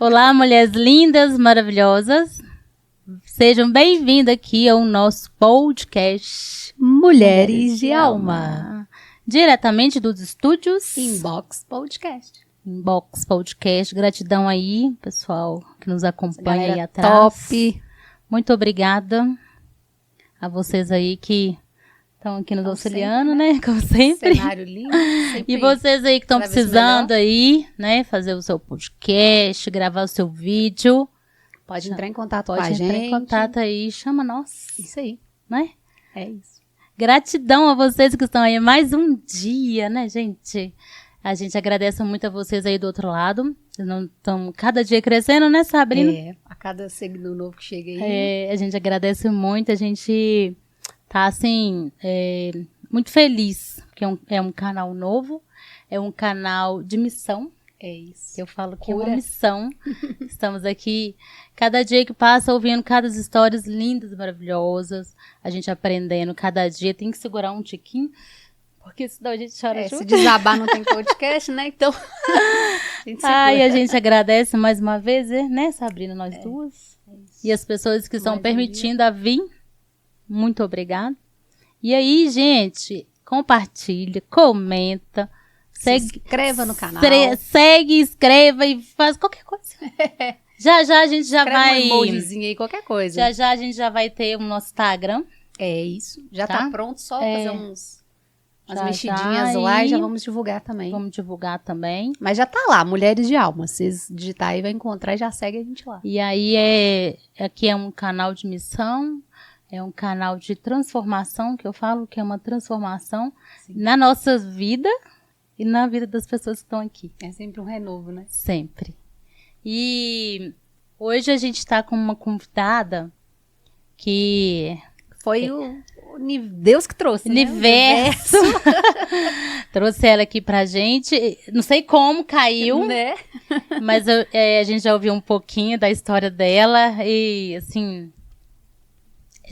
Olá, mulheres lindas, maravilhosas. Sejam bem-vindas aqui ao nosso podcast Mulheres de Alma. Diretamente dos estúdios Inbox Podcast. Inbox Podcast. Gratidão aí, pessoal, que nos acompanha aí atrás. Top. Muito obrigada a vocês aí que estão aqui nos auxiliando, sempre, né? Como sempre. Cenário lindo. E vocês aí que estão precisando aí, né? Fazer o seu podcast, gravar o seu vídeo. Pode entrar em contato com a gente. Pode entrar em contato aí, chama nós. Isso aí. Né? É isso. Gratidão a vocês que estão aí mais um dia, né, gente? A gente agradece muito a vocês aí do outro lado. Estão cada dia crescendo, né, Sabrina? É, a cada seguidor novo que chega aí. É, a gente agradece muito, a gente tá, assim, muito feliz, porque é um canal novo, é um canal de missão. É isso. Eu falo que é uma missão. Estamos aqui, cada dia que passa, ouvindo cada histórias lindas, maravilhosas. A gente aprendendo cada dia. Tem que segurar um tiquinho, porque senão a gente chora junto. Se desabar não tem podcast, né? Então, a gente agradece mais uma vez, né, Sabrina, nós duas. E as pessoas que estão permitindo a vir. Muito obrigada. E aí, gente, compartilha, comenta. Se inscreva no canal. Segue, escreva e faz qualquer coisa. Já a gente já vai... um emojizinho aí, qualquer coisa. Já a gente já vai ter o nosso Instagram. É isso. Já tá pronto, só fazer umas já, mexidinhas lá e já vamos divulgar também. Vamos divulgar também. Mas já tá lá, Mulheres de Alma. Vocês digitar aí, vai encontrar e já segue a gente lá. E aí, aqui é um canal de missão, é um canal de transformação, que eu falo que é uma transformação na nossa vida e na vida das pessoas que estão aqui. É sempre um renovo, né? Sempre. E hoje a gente está com uma convidada que... Foi o Deus que trouxe, Universo. Trouxe ela aqui pra gente. Não sei como caiu, né? Mas a gente já ouviu um pouquinho da história dela e, assim...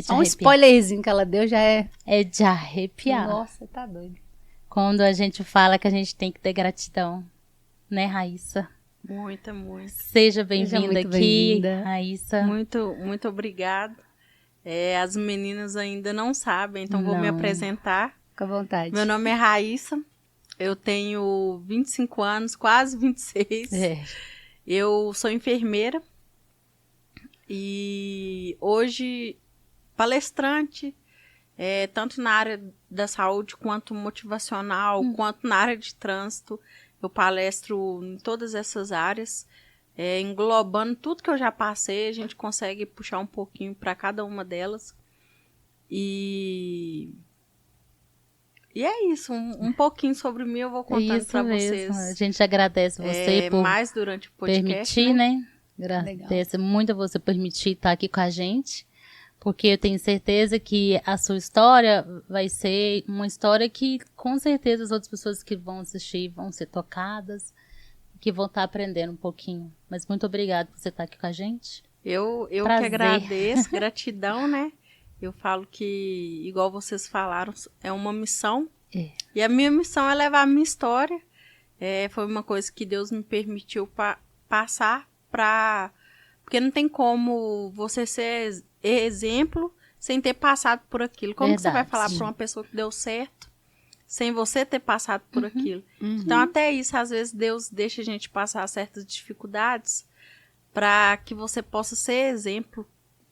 Só um spoilerzinho que ela deu já é... É de arrepiar. Nossa, tá doido. Quando a gente fala que a gente tem que ter gratidão, né, Raíssa? Muita. Seja bem-vinda aqui, Raíssa. Muito obrigada. As meninas ainda não sabem, então vou me apresentar. Fica à vontade. Meu nome é Raíssa, eu tenho 25 anos, quase 26. Eu sou enfermeira e hoje palestrante, tanto na área da saúde quanto motivacional, quanto na área de trânsito. Eu palestro em todas essas áreas, englobando tudo que eu já passei, a gente consegue puxar um pouquinho para cada uma delas. E é isso, um pouquinho sobre mim eu vou contando para vocês. A gente agradece você por mais durante o podcast, permitir, né? Agradece muito a você permitir estar aqui com a gente. Porque eu tenho certeza que a sua história vai ser uma história que, com certeza, as outras pessoas que vão assistir vão ser tocadas, que vão estar aprendendo um pouquinho. Mas muito obrigada por você estar aqui com a gente. Eu que agradeço, gratidão, né? Eu falo que, igual vocês falaram, é uma missão. E a minha missão é levar a minha história. Foi uma coisa que Deus me permitiu passar para... Porque não tem como você ser exemplo sem ter passado por aquilo. Como que você vai falar para uma pessoa que deu certo sem você ter passado por aquilo? Então, até isso, às vezes, Deus deixa a gente passar certas dificuldades para que você possa ser exemplo.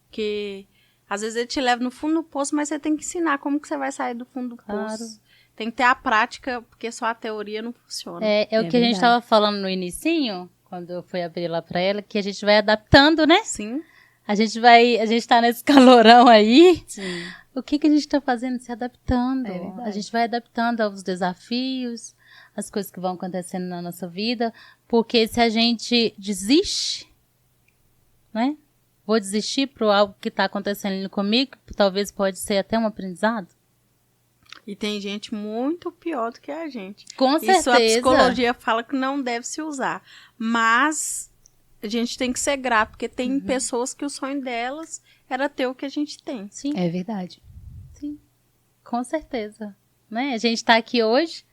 Porque, às vezes, ele te leva no fundo do poço, mas você tem que ensinar como que você vai sair do fundo do poço. Tem que ter a prática, porque só a teoria não funciona. É o que a gente estava falando no inicinho, quando eu fui abrir lá para ela, que a gente vai adaptando, né? Sim. A gente tá nesse calorão aí. Sim. O que a gente tá fazendo? Se adaptando. A gente vai adaptando aos desafios, as coisas que vão acontecendo na nossa vida. Porque se a gente desiste, né? Vou desistir por algo que tá acontecendo comigo, talvez pode ser até um aprendizado. E tem gente muito pior do que a gente. Com certeza. Isso a psicologia fala que não deve se usar. Mas a gente tem que ser grato, porque tem pessoas que o sonho delas era ter o que a gente tem. Sim. É verdade. Sim, com certeza. Né? A gente está aqui hoje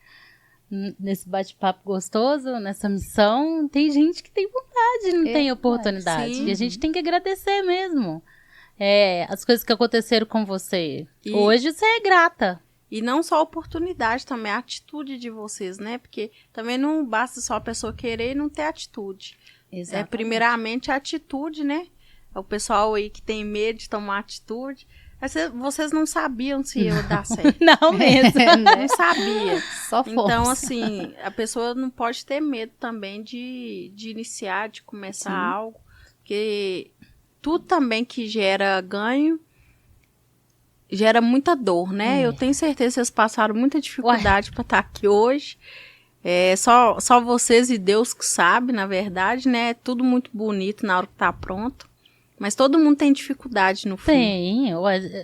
nesse bate-papo gostoso, nessa missão, tem gente que tem vontade, não tem oportunidade. sim. E a gente tem que agradecer mesmo. As coisas que aconteceram com você. Hoje você é grata. E não só a oportunidade, também a atitude de vocês, né? Porque também não basta só a pessoa querer e não ter atitude. Exatamente. Primeiramente a atitude, né? O pessoal aí que tem medo de tomar atitude. Vocês não sabiam se ia dar certo. Não mesmo. Não sabia. Só força. Então, assim, a pessoa não pode ter medo também de iniciar, de começar algo. Porque tudo também que gera ganho gera muita dor, né? Eu tenho certeza que vocês passaram muita dificuldade para estar aqui hoje. Só vocês e Deus que sabe, na verdade, né? É tudo muito bonito na hora que tá pronto. Mas todo mundo tem dificuldade no fim.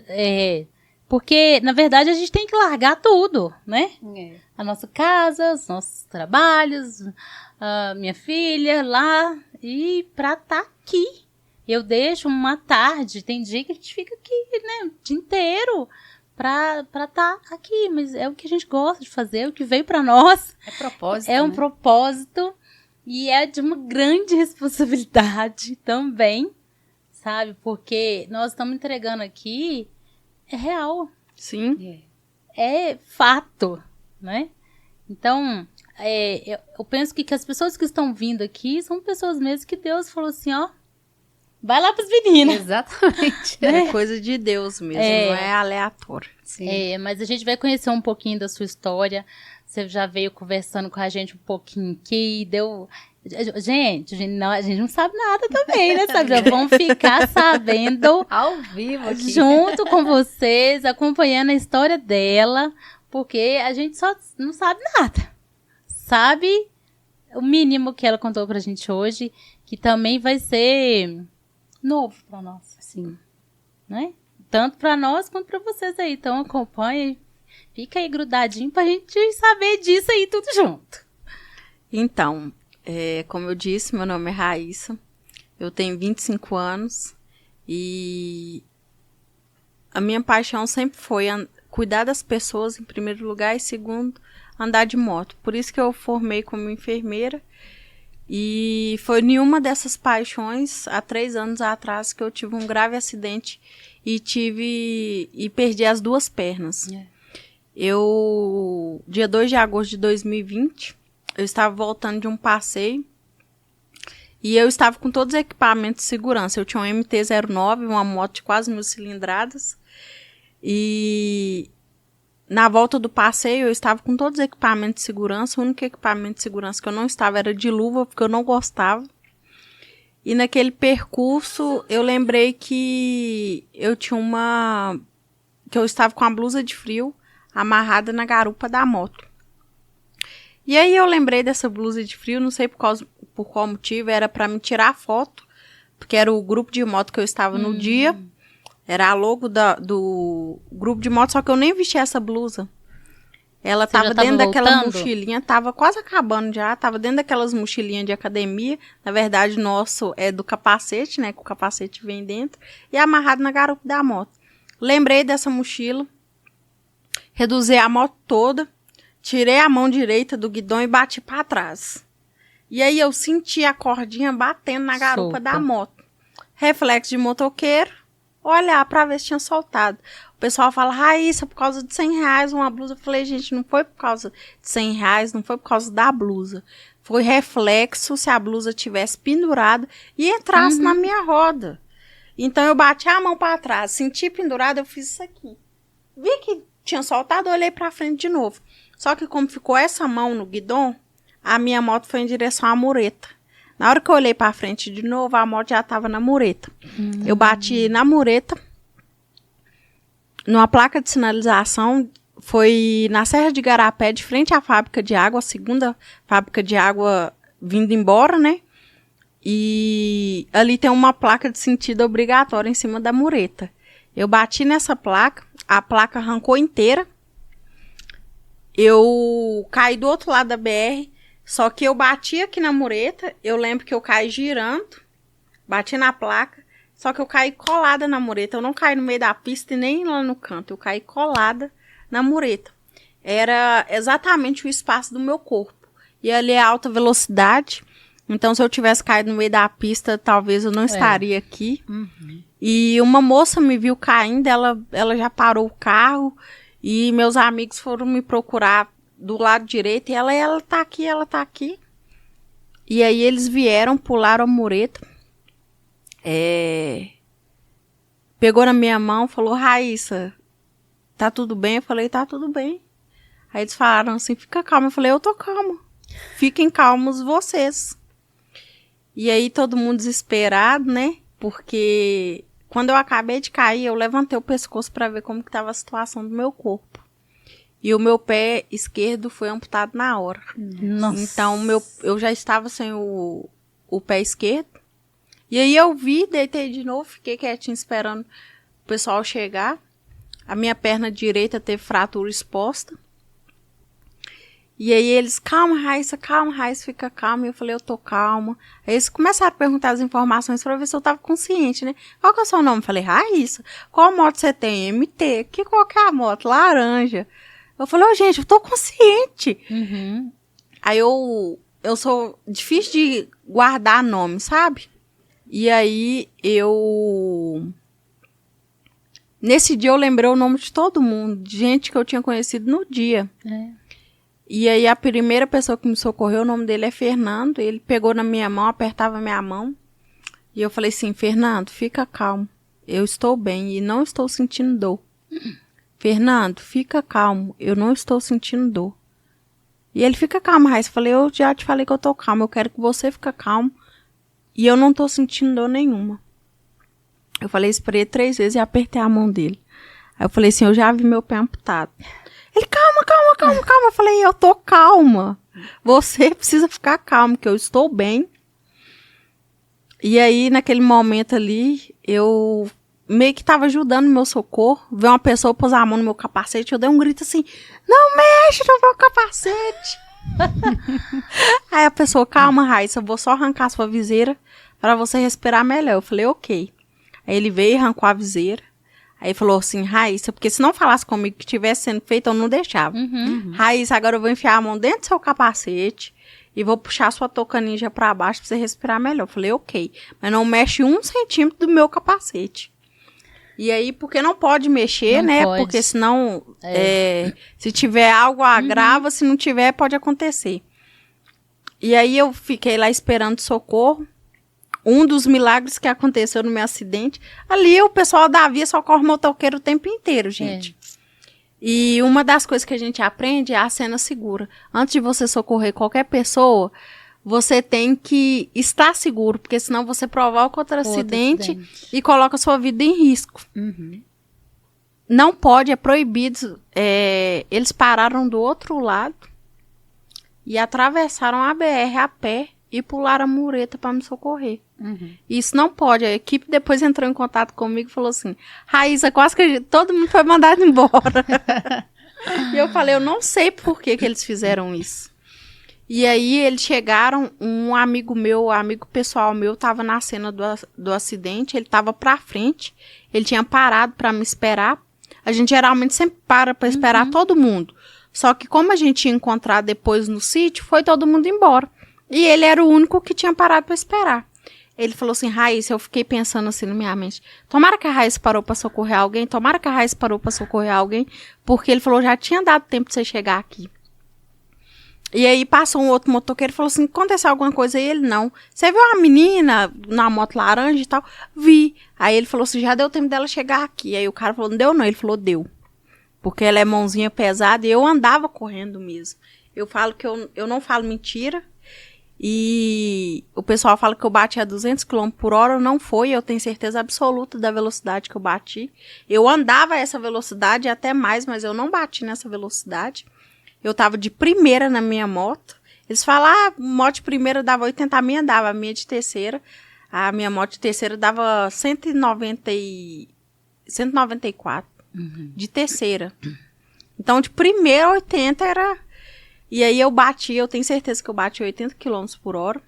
Tem. Porque, na verdade, a gente tem que largar tudo, né? A nossa casa, os nossos trabalhos, a minha filha lá, e pra estar aqui. Eu deixo uma tarde, tem dia que a gente fica aqui, né, o dia inteiro pra estar aqui, mas é o que a gente gosta de fazer, é o que veio pra nós. É propósito, É um né? propósito e é de uma grande responsabilidade também, sabe? Porque nós estamos entregando aqui, é real, Sim. é fato, né? Então, eu penso que as pessoas que estão vindo aqui são pessoas mesmo que Deus falou assim, ó, vai lá pras meninas. Exatamente. É coisa de Deus mesmo, não é aleatório. Sim. Mas a gente vai conhecer um pouquinho da sua história. Você já veio conversando com a gente um pouquinho aqui, deu... Gente, a gente não sabe nada também, né? Sabe? Já vamos ficar sabendo Ao vivo aqui. junto com vocês, acompanhando a história dela, porque a gente só não sabe nada. Sabe o mínimo que ela contou pra gente hoje, que também vai ser novo pra nós, Sim. né? Tanto pra nós quanto pra vocês aí. Então acompanha, fica aí grudadinho pra gente saber disso aí tudo junto. Então, como eu disse, meu nome é Raíssa, eu tenho 25 anos e a minha paixão sempre foi cuidar das pessoas em primeiro lugar e segundo, andar de moto. Por isso que eu formei como enfermeira e foi nenhuma dessas paixões, há 3 anos atrás, que eu tive um grave acidente e perdi as 2 pernas. Dia 2 de agosto de 2020, eu estava voltando de um passeio e eu estava com todos os equipamentos de segurança. Eu tinha um MT-09, uma moto de quase 1000 cilindradas. E na volta do passeio eu estava com todos os equipamentos de segurança. O único equipamento de segurança que eu não estava era de luva, porque eu não gostava. E naquele percurso eu lembrei que eu estava com a blusa de frio amarrada na garupa da moto. E aí eu lembrei dessa blusa de frio, não sei por qual motivo, era para me tirar foto, porque era o grupo de moto que eu estava no dia, era a logo do grupo de moto, só que eu nem vesti essa blusa. Ela estava dentro daquela mochilinha, estava quase acabando já, estava dentro daquelas mochilinhas de academia, na verdade nosso é do capacete, né, que o capacete vem dentro, e amarrado na garupa da moto. Lembrei dessa mochila, reduzi a moto toda, tirei a mão direita do guidão e bati para trás. E aí eu senti a cordinha batendo na garupa da moto. Reflexo de motoqueiro, olhar para ver se tinha soltado. O pessoal fala, Raíssa, por causa de R$100 uma blusa. Eu falei, gente, não foi por causa de R$100, não foi por causa da blusa. Foi reflexo se a blusa tivesse pendurada e entrasse na minha roda. Então eu bati a mão para trás, senti pendurada, eu fiz isso aqui. Vi que tinha soltado, olhei para frente de novo. Só que como ficou essa mão no guidão, a minha moto foi em direção à mureta. Na hora que eu olhei para frente de novo, a moto já estava na mureta. Eu bati na mureta, numa placa de sinalização, foi na Serra de Igarapé, de frente à fábrica de água, a segunda fábrica de água vindo embora, né? E ali tem uma placa de sentido obrigatório em cima da mureta. Eu bati nessa placa, a placa arrancou inteira. Eu caí do outro lado da BR, só que eu bati aqui na mureta, eu lembro que eu caí girando, bati na placa, só que eu caí colada na mureta, eu não caí no meio da pista e nem lá no canto, eu caí colada na mureta. era exatamente o espaço do meu corpo. E ali é alta velocidade. Então, se eu tivesse caído no meio da pista, talvez eu não estaria aqui. E uma moça me viu caindo, ela já parou o carro. E meus amigos foram me procurar do lado direito. E ela tá aqui, ela tá aqui. E aí eles vieram, pularam a mureta. Pegou na minha mão, falou, Raíssa, tá tudo bem? Eu falei, tá tudo bem. Aí eles falaram assim, fica calma. Eu falei, eu tô calma. Fiquem calmos vocês. E aí todo mundo desesperado, né? Porque quando eu acabei de cair, eu levantei o pescoço para ver como que tava a situação do meu corpo. E o meu pé esquerdo foi amputado na hora. Nossa. Então eu já estava sem o pé esquerdo. E aí eu vi, deitei de novo, fiquei quietinho esperando o pessoal chegar. A minha perna direita teve fratura exposta. E aí eles, calma, Raíssa, fica calma. E eu falei, eu tô calma. Aí eles começaram a perguntar as informações pra ver se eu tava consciente, né? Qual que é o seu nome? Eu falei, Raíssa. Qual moto você tem? MT. Qual que é a moto? Laranja. Eu falei, gente, eu tô consciente. Aí eu sou difícil de guardar nome, sabe? E aí nesse dia eu lembrei o nome de todo mundo, de gente que eu tinha conhecido no dia. E aí a primeira pessoa que me socorreu, o nome dele é Fernando. Ele pegou na minha mão, apertava minha mão. E eu falei assim, Fernando, fica calmo. Eu estou bem e não estou sentindo dor. Fernando, fica calmo. Eu não estou sentindo dor. E ele, fica calmo, Raíssa. Eu falei, eu já te falei que eu tô calmo. Eu quero que você fique calmo. E eu não tô sentindo dor nenhuma. Eu falei isso pra ele 3 vezes e apertei a mão dele. Aí eu falei assim, eu já vi meu pé amputado. Ele, calma. Eu falei, eu tô calma. Você precisa ficar calmo, que eu estou bem. E aí, naquele momento ali, eu meio que tava ajudando no meu socorro. Veio uma pessoa pôs a mão no meu capacete, eu dei um grito assim, não mexe no meu capacete. Aí a pessoa, calma, Raíssa, eu vou só arrancar a sua viseira para você respirar melhor. Eu falei, ok. Aí ele veio e arrancou a viseira. Aí falou assim, Raíssa, porque se não falasse comigo que tivesse sendo feito, eu não deixava. Raíssa, agora eu vou enfiar a mão dentro do seu capacete e vou puxar a sua touca ninja para baixo para você respirar melhor. Eu falei, ok. Mas não mexe 1 centímetro do meu capacete. E aí, porque não pode mexer, não, né? Pode. Porque senão, se tiver algo, agrava. Se não tiver, pode acontecer. E aí eu fiquei lá esperando socorro. Um dos milagres que aconteceu no meu acidente. Ali o pessoal da via socorre motoqueiro o tempo inteiro, gente. E uma das coisas que a gente aprende é a cena segura. Antes de você socorrer qualquer pessoa, você tem que estar seguro, porque senão você provoca outro acidente e coloca a sua vida em risco. Não pode, é proibido. Eles pararam do outro lado e atravessaram a BR a pé e pularam a mureta para me socorrer. Isso não pode. A equipe depois entrou em contato comigo e falou assim, Raíssa, quase que todo mundo foi mandado embora. E eu falei, eu não sei por que eles fizeram isso. E aí eles chegaram, um amigo pessoal meu, tava na cena do acidente, ele tava pra frente, ele tinha parado pra me esperar. A gente geralmente sempre para pra esperar todo mundo. Só que como a gente ia encontrar depois no sítio, foi todo mundo embora. E ele era o único que tinha parado pra esperar. Ele falou assim, Raíssa, eu fiquei pensando assim na minha mente, tomara que a Raíssa parou pra socorrer alguém, porque ele falou, já tinha dado tempo de você chegar aqui. E aí passou um outro motoqueiro e falou assim, aconteceu alguma coisa? E ele, não. Você viu a menina na moto laranja e tal? Vi. Aí ele falou assim, já deu tempo dela chegar aqui. Aí o cara falou, não deu não. Ele falou, deu. Porque ela é mãozinha pesada e eu andava correndo mesmo. Eu falo que eu não falo mentira. E o pessoal fala que eu bati a 200 km por hora, não foi, eu tenho certeza absoluta da velocidade que eu bati. Eu andava a essa velocidade até mais, mas eu não bati nessa velocidade. Eu tava de primeira na minha moto. Eles falam, moto de primeira dava 80, a minha dava, a minha de terceira. A minha moto de terceira dava 194 de terceira. Então, de primeira 80 era... E aí eu tenho certeza que eu bati 80 km por hora.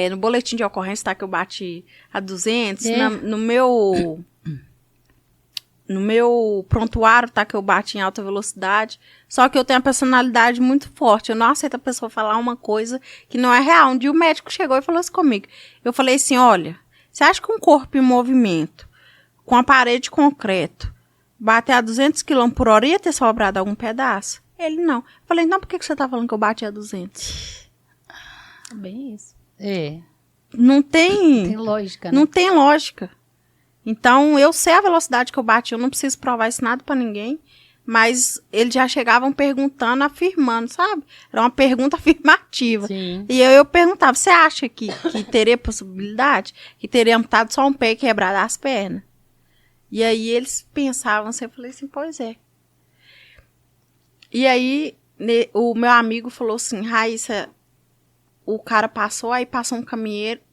No boletim de ocorrência tá que eu bati a 200. No meu no meu prontuário, tá? Que eu bati em alta velocidade. Só que eu tenho a personalidade muito forte. Eu não aceito a pessoa falar uma coisa que não é real. Um dia o médico chegou e falou assim comigo. Eu falei assim, olha, você acha que um corpo em movimento, com a parede de concreto, bater a 200 km por hora ia ter sobrado algum pedaço? Ele não. Eu falei, então por que você tá falando que eu bati a 200? Bem isso. Não tem... Tem lógica, né? Não tem lógica. Então, eu sei a velocidade que eu bati, eu não preciso provar isso nada pra ninguém, mas eles já chegavam perguntando, afirmando, sabe? Era uma pergunta afirmativa. Sim. E eu perguntava, você acha que teria possibilidade? Que teria amputado só um pé e quebrado as pernas? E aí eles pensavam assim, eu falei assim, pois é. E aí o meu amigo falou assim, Raíssa, o cara passou, aí passou um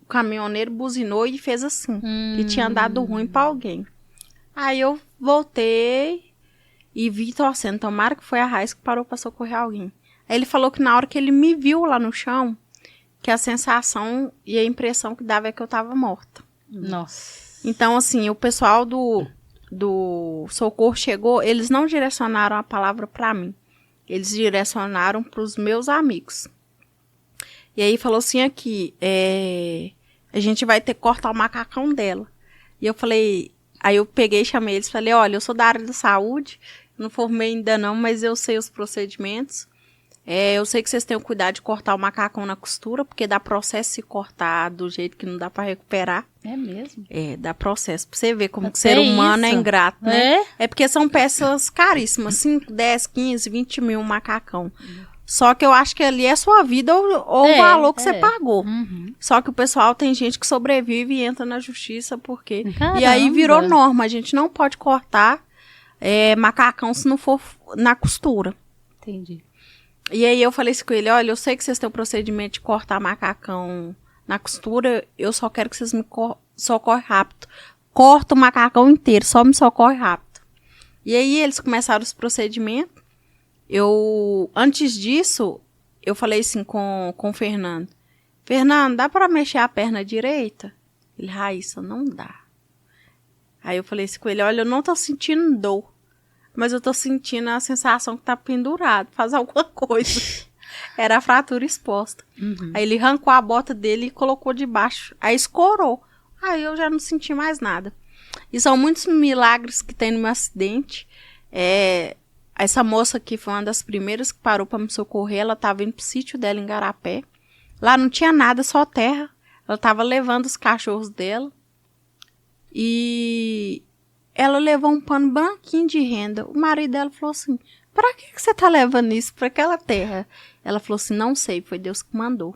caminhoneiro buzinou e fez assim, que tinha dado ruim pra alguém. Aí eu voltei e vi torcendo, tomara que foi a Raíssa que parou pra socorrer alguém. Aí ele falou que na hora que ele me viu lá no chão, que a sensação e a impressão que dava é que eu tava morta. Nossa. Então, assim, o pessoal do socorro chegou, eles não direcionaram a palavra pra mim. Eles direcionaram pros meus amigos. E aí falou assim aqui, a gente vai ter que cortar o macacão dela. E eu falei, aí eu peguei e chamei eles, falei, olha, eu sou da área da saúde, não formei ainda não, mas eu sei os procedimentos. Eu sei que vocês têm o cuidado de cortar o macacão na costura, porque dá processo se cortar do jeito que não dá pra recuperar. É mesmo? Dá processo. Pra você ver como que o Até ser humano isso? é ingrato, né? É? É porque são peças caríssimas, 5, 10, 15, 20 mil um macacão. Só que eu acho que ali é sua vida ou o valor que você pagou. Uhum. Só que o pessoal tem gente que sobrevive e entra na justiça porque... Caramba. E aí virou norma, a gente não pode cortar macacão se não for na costura. Entendi. E aí eu falei assim com ele, olha, eu sei que vocês têm o procedimento de cortar macacão na costura, eu só quero que vocês me socorrem rápido. Corta o macacão inteiro, só me socorre rápido. E aí eles começaram os procedimentos. Antes disso, eu falei assim com o Fernando. Fernando, dá pra mexer a perna direita? Ele, Raíssa, não dá. Aí eu falei assim com ele, olha, eu não tô sentindo dor, mas eu tô sentindo a sensação que tá pendurado, faz alguma coisa. Era a fratura exposta. Uhum. Aí ele arrancou a bota dele e colocou debaixo. Aí escorou. Aí eu já não senti mais nada. E são muitos milagres que tem no meu acidente. Essa moça aqui foi uma das primeiras que parou pra me socorrer. Ela tava indo pro sítio dela em Garapé. Lá não tinha nada, só terra. Ela tava levando os cachorros dela. E ela levou um pano branquinho de renda. O marido dela falou assim, pra que você tá levando isso pra aquela terra? Ela falou assim, não sei, foi Deus que mandou.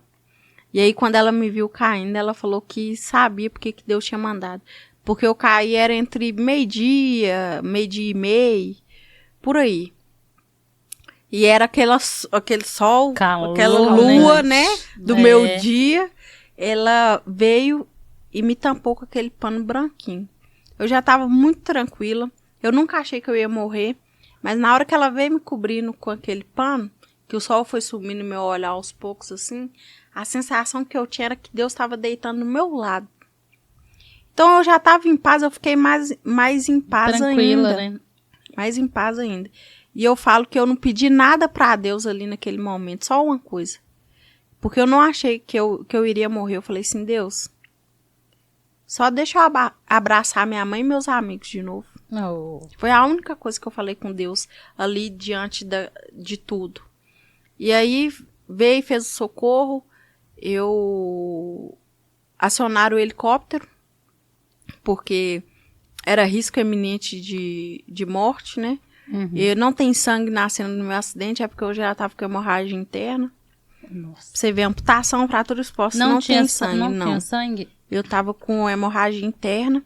E aí quando ela me viu caindo, ela falou que sabia porque que Deus tinha mandado. Porque eu caí era entre meio-dia e meio, por aí. E era aquele sol, Calor, aquela lua, né, do meu dia. Ela veio e me tampou com aquele pano branquinho. Eu já tava muito tranquila. Eu nunca achei que eu ia morrer. Mas na hora que ela veio me cobrindo com aquele pano, que o sol foi subindo meu olhar aos poucos, assim, a sensação que eu tinha era que Deus estava deitando no meu lado. Então eu já tava em paz, eu fiquei mais em paz Tranquila, ainda. né? Mais em paz ainda. E eu falo que eu não pedi nada pra Deus ali naquele momento, só uma coisa. Porque eu não achei que eu iria morrer. Eu falei assim, Deus, só deixa eu abraçar minha mãe e meus amigos de novo. Oh. Foi a única coisa que eu falei com Deus ali diante de tudo. E aí veio e fez o socorro. Acionaram o helicóptero, porque era risco iminente de morte, né? Uhum. E não tem sangue nascendo no meu acidente, é porque eu já tava com hemorragia interna. Nossa. Você vê, amputação, fratura exposta, não tem sangue, não. Tinha sangue? Eu tava com hemorragia interna.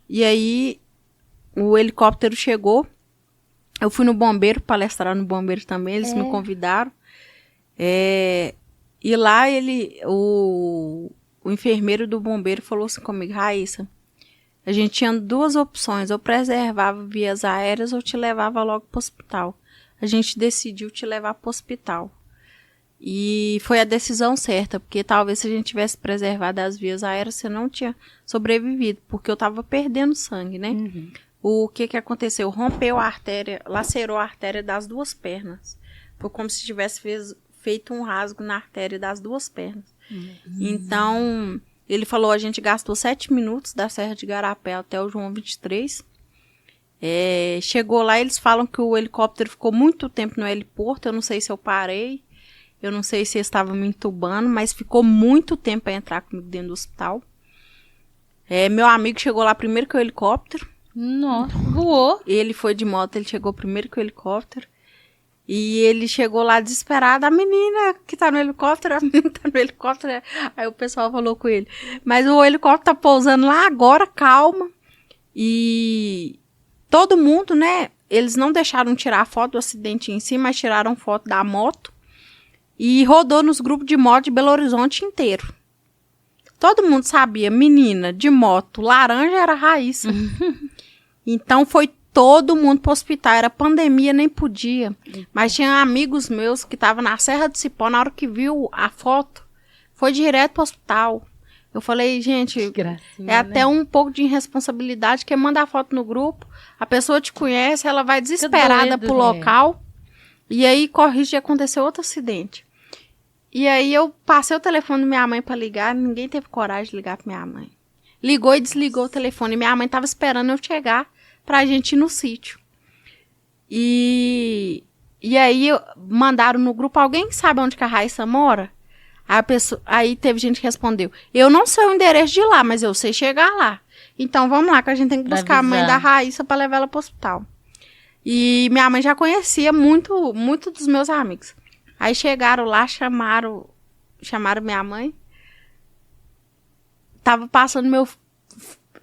E aí, o helicóptero chegou. Eu fui no bombeiro, palestrar no bombeiro também, eles me convidaram. E lá, o enfermeiro do bombeiro falou assim comigo, Raíssa, a gente tinha 2 opções, ou preservava vias aéreas ou te levava logo pro hospital. A gente decidiu te levar pro hospital. E foi a decisão certa, porque talvez se a gente tivesse preservado as vias aéreas, você não tinha sobrevivido, porque eu tava perdendo sangue, né? Uhum. O que aconteceu? Rompeu a artéria, lacerou a artéria das 2 pernas. Foi como se tivesse feito um rasgo na artéria das 2 pernas. Então, ele falou, a gente gastou 7 minutos da Serra de Igarapé até o João 23. Chegou lá, eles falam que o helicóptero ficou muito tempo no heliporto. Eu não sei se eu parei, eu não sei se eles estavam me entubando, mas ficou muito tempo para entrar comigo dentro do hospital. Meu amigo chegou lá primeiro que o helicóptero. Nossa, voou. Ele foi de moto, ele chegou primeiro que o helicóptero. E ele chegou lá desesperado, a menina que tá no helicóptero, a menina tá no helicóptero. Aí o pessoal falou com ele, mas o helicóptero tá pousando lá agora, calma. E todo mundo, né, eles não deixaram tirar a foto do acidente em si, mas tiraram foto da moto. E rodou nos grupos de moto de Belo Horizonte inteiro. Todo mundo sabia, menina de moto, laranja era a Raíssa. Então foi todo mundo pro hospital, era pandemia, nem podia. Mas tinha amigos meus que estavam na Serra do Cipó, na hora que viu a foto, foi direto pro hospital. Eu falei, gente, gracinha, até um pouco de irresponsabilidade, que manda a foto no grupo, a pessoa te conhece, ela vai desesperada pro local, e aí corre de acontecer outro acidente. E aí eu passei o telefone da minha mãe pra ligar, ninguém teve coragem de ligar pra minha mãe. Ligou e desligou o telefone, minha mãe tava esperando eu chegar pra gente ir no sítio. E aí mandaram no grupo, alguém sabe onde que a Raíssa mora? Aí teve gente que respondeu, eu não sei o endereço de lá, mas eu sei chegar lá. Então vamos lá, que a gente tem que buscar a mãe da Raíssa pra levar ela pro hospital. E minha mãe já conhecia muito dos meus amigos. Aí chegaram lá, chamaram minha mãe. Tava passando meu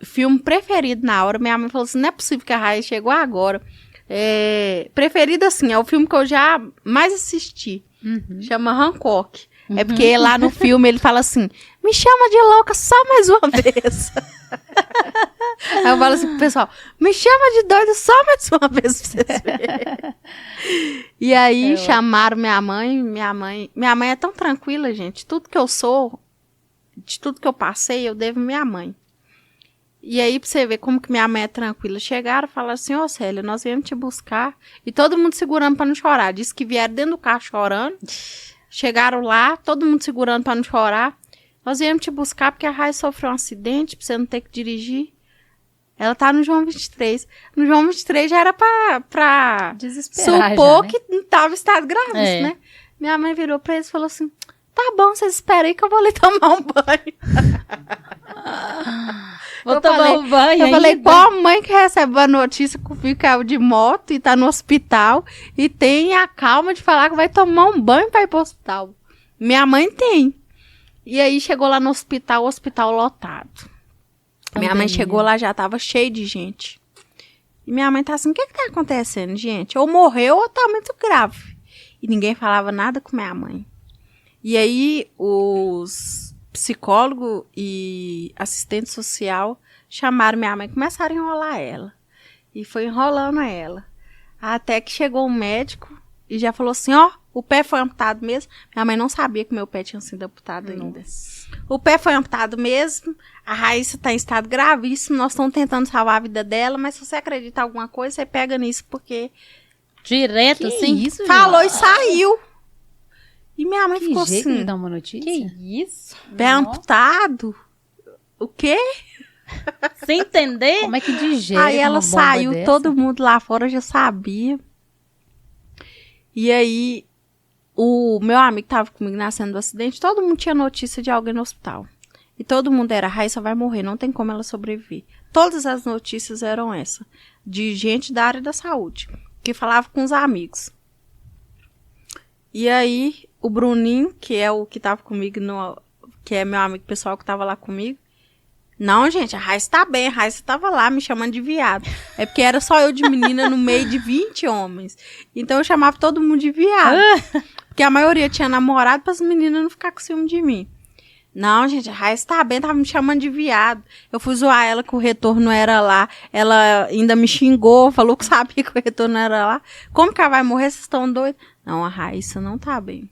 filme preferido na hora. Minha mãe falou assim, não é possível que a Raíssa chegou agora. Preferido assim, é o filme que eu já mais assisti. Chama Hancock. É porque lá no filme ele fala assim, me chama de louca só mais uma vez. Aí eu falo assim pro pessoal, me chama de doida só mais uma vez pra vocês verem. E aí chamaram minha mãe é tão tranquila, gente. Tudo que eu sou, de tudo que eu passei, eu devo minha mãe. E aí, pra você ver como que minha mãe é tranquila. Chegaram e falaram assim, Célia, nós viemos te buscar. E todo mundo segurando pra não chorar. Disse que vieram dentro do carro chorando. Chegaram lá, todo mundo segurando pra não chorar. Nós viemos te buscar porque a Raíssa sofreu um acidente, pra você não ter que dirigir. Ela tá no João 23. No João 23 já era pra desesperar supor já, né? que não tava em estado grave, né? Minha mãe virou pra eles e falou assim, tá bom, vocês esperem aí que eu vou ali tomar um banho. Vou tomar um banho. Eu falei, qual mãe que recebe a notícia que o filho caiu de moto e tá no hospital e tem a calma de falar que vai tomar um banho pra ir pro hospital? Minha mãe tem. E aí chegou lá no hospital, o hospital lotado. Minha mãe chegou lá, já tava cheio de gente. E minha mãe tá assim, o que tá acontecendo, gente? Ou morreu ou tá muito grave. E ninguém falava nada com minha mãe. E aí os psicólogo e assistente social chamaram minha mãe, começaram a enrolar ela. E foi enrolando ela. Até que chegou um médico e já falou assim, o pé foi amputado mesmo. Minha mãe não sabia que meu pé tinha sido amputado ainda. O pé foi amputado mesmo. A Raíssa tá em estado gravíssimo. Nós estamos tentando salvar a vida dela, mas se você acredita em alguma coisa, você pega nisso, porque... Direto, assim? Isso, falou e saiu. E minha mãe ficou jeito assim. de dar uma notícia? Que isso? Pé amputado? O quê? Sem entender? Como é que digere Aí ela uma bomba saiu, dessa? todo mundo lá fora já sabia. E aí, o meu amigo que tava comigo na cena do acidente, todo mundo tinha notícia de alguém no hospital. E todo mundo era, Raíssa vai morrer, não tem como ela sobreviver. Todas as notícias eram essa, de gente da área da saúde, que falava com os amigos. E aí, o Bruninho, que é o que tava comigo, que é meu amigo pessoal que tava lá comigo, não, gente, a Raíssa tá bem, a Raíssa tava lá me chamando de viado. É porque era só eu de menina no meio de 20 homens. Então eu chamava todo mundo de viado. Porque a maioria tinha namorado para as meninas não ficar com ciúme de mim. Não, gente, a Raíssa tá bem, tava me chamando de viado. Eu fui zoar ela que o retorno era lá. Ela ainda me xingou, falou que sabia que o retorno era lá. Como que ela vai morrer? Vocês estão doidos? Não, a Raíssa não tá bem.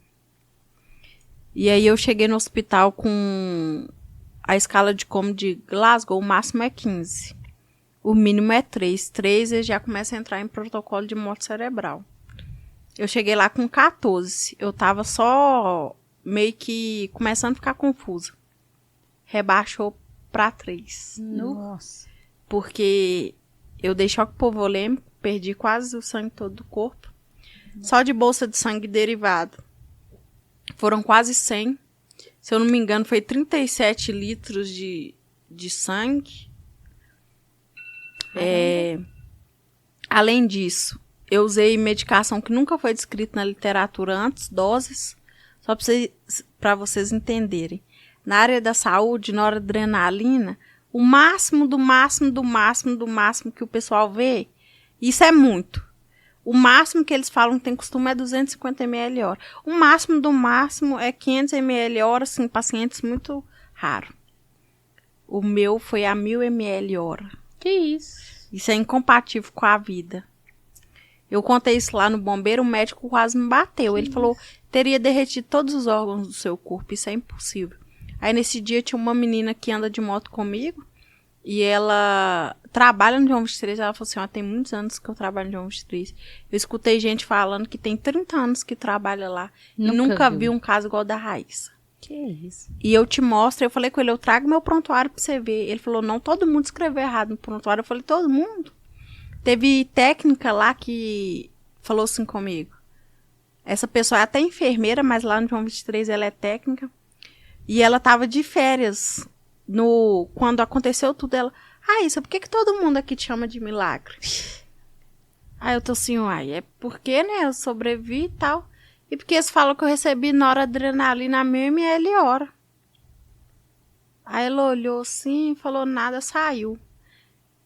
E aí eu cheguei no hospital com... A escala de como de Glasgow, o máximo é 15. O mínimo é 3. 3 ele já começa a entrar em protocolo de morte cerebral. Eu cheguei lá com 14. Eu tava só meio que começando a ficar confusa. Rebaixou pra 3. Nossa. Porque eu dei choque hipovolêmico, perdi quase o sangue todo do corpo. Só de bolsa de sangue derivado. Foram quase 100. Se eu não me engano, foi 37 litros de sangue. Além disso, eu usei medicação que nunca foi descrita na literatura antes, doses, só para vocês entenderem. Na área da saúde, noradrenalina, o máximo do máximo do máximo do máximo que o pessoal vê, isso é muito. O máximo que eles falam que tem costume é 250 ml hora. O máximo do máximo é 500 ml hora, em pacientes muito raros. O meu foi a 1000 ml hora. Que isso? Isso é incompatível com a vida. Eu contei isso lá no bombeiro, o médico quase me bateu. Ele falou, teria derretido todos os órgãos do seu corpo, isso é impossível. Aí nesse dia tinha uma menina que anda de moto comigo, e ela trabalha no João 23, ela falou assim, tem muitos anos que eu trabalho no João 23. Eu escutei gente falando que tem 30 anos que trabalha lá, e nunca vi um caso igual o da Raíssa. Que isso? E eu te mostro, eu falei com ele, eu trago meu prontuário pra você ver. Ele falou, não, todo mundo escreveu errado no prontuário. Eu falei, todo mundo? Teve técnica lá que falou assim comigo. Essa pessoa é até enfermeira, mas lá no João 23 ela é técnica. E ela tava de férias quando aconteceu tudo. Ela, Raíssa, por que todo mundo aqui te chama de milagre? Aí eu tô assim, é porque, né, eu sobrevivi e tal. E porque eles falam que eu recebi noradrenalina a 1000 ml hora. Aí ela olhou assim, falou nada, saiu.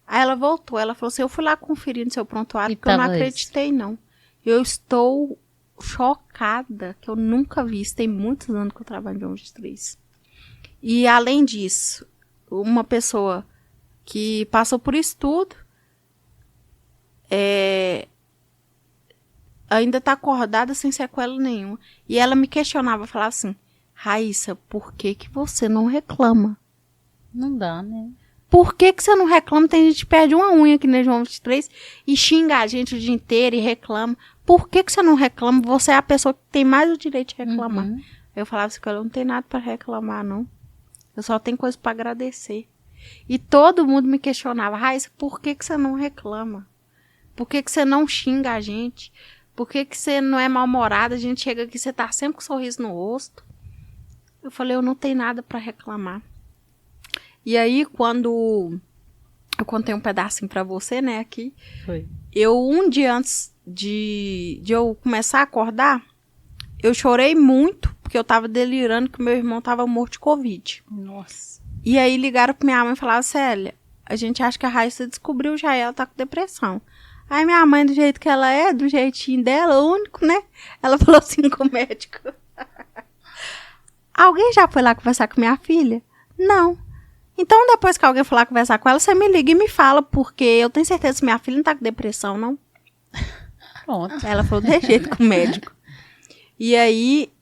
Aí ela voltou, ela falou assim, eu fui lá conferir no seu prontuário, porque eu não acreditei, não. Eu estou chocada, que eu nunca vi isso. Tem muitos anos que eu trabalho de 23. E além disso, uma pessoa que passou por isso tudo, ainda tá acordada sem sequela nenhuma. E ela me questionava, falava assim, Raíssa, por que você não reclama? Não dá, né? Por que você não reclama? Tem gente que perde uma unha aqui no João 23 e xinga a gente o dia inteiro e reclama. Por que você não reclama? Você é a pessoa que tem mais o direito de reclamar. Uhum. Eu falava assim, eu não tenho nada para reclamar, não. Eu só tenho coisa para agradecer. E todo mundo me questionava, Raíssa, por que você não reclama? Por que você não xinga a gente? Por que você não é mal-humorada? A gente chega aqui, você tá sempre com um sorriso no rosto. Eu falei, eu não tenho nada para reclamar. E aí, quando eu contei um pedacinho pra você, né, aqui. Foi. Um dia antes de eu começar a acordar, eu chorei muito, porque eu tava delirando que meu irmão tava morto de Covid. Nossa. E aí ligaram pra minha mãe e falaram, Célia, a gente acha que a Raíssa descobriu já, ela tá com depressão. Aí minha mãe, do jeito que ela é, do jeitinho dela, o único, né, ela falou assim com o médico. Alguém já foi lá conversar com minha filha? Não. Então, depois que alguém for lá conversar com ela, você me liga e me fala, porque eu tenho certeza que minha filha não tá com depressão, não. Pronto. Ela falou de jeito com o médico. E aí,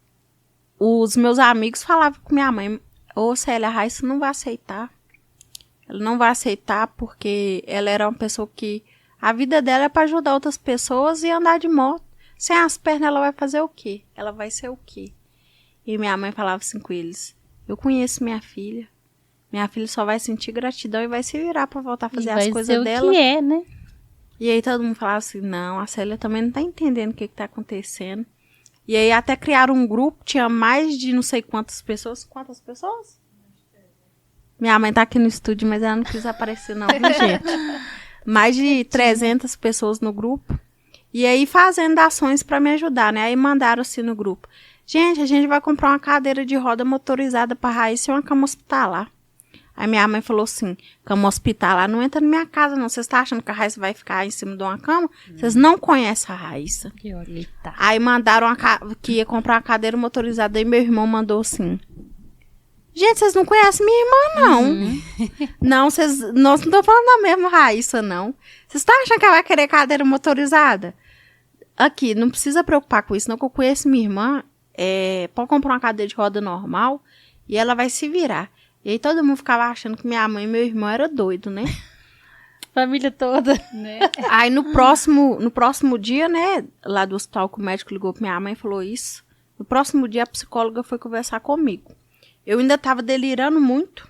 os meus amigos falavam com minha mãe, Célia, a Raíssa não vai aceitar. Ela não vai aceitar porque ela era uma pessoa que a vida dela é para ajudar outras pessoas e andar de moto. Sem as pernas, ela vai fazer o quê? Ela vai ser o quê? E minha mãe falava assim com eles, eu conheço minha filha. Minha filha só vai sentir gratidão e vai se virar pra voltar a fazer as coisas dela. O que é, né? E aí todo mundo falava assim, não, a Célia também não tá entendendo o que tá acontecendo. E aí até criaram um grupo, tinha mais de não sei quantas pessoas. Quantas pessoas? Minha mãe tá aqui no estúdio, mas ela não quis aparecer não, viu, gente? Mais de 300 pessoas no grupo. E aí fazendo ações pra me ajudar, né? Aí mandaram assim no grupo. Gente, a gente vai comprar uma cadeira de roda motorizada pra Raíssa e uma cama hospitalar. Aí minha mãe falou assim, cama hospitalar não entra na minha casa não, vocês estão achando que a Raíssa vai ficar em cima de uma cama? Vocês não conhecem a Raíssa. Que olha, tá. Aí mandaram que ia comprar uma cadeira motorizada e meu irmão mandou assim, gente, vocês não conhecem minha irmã não. Uhum. Não, nós não estamos falando da mesma Raíssa não. Vocês estão achando que ela vai querer cadeira motorizada? Aqui, não precisa preocupar com isso não, que eu conheço minha irmã, pode comprar uma cadeira de roda normal e ela vai se virar. E aí todo mundo ficava achando que minha mãe e meu irmão eram doidos, né? Família toda. Né? Aí no próximo dia, né, lá do hospital, que o médico ligou pra minha mãe e falou isso. No próximo dia a psicóloga foi conversar comigo. Eu ainda tava delirando muito,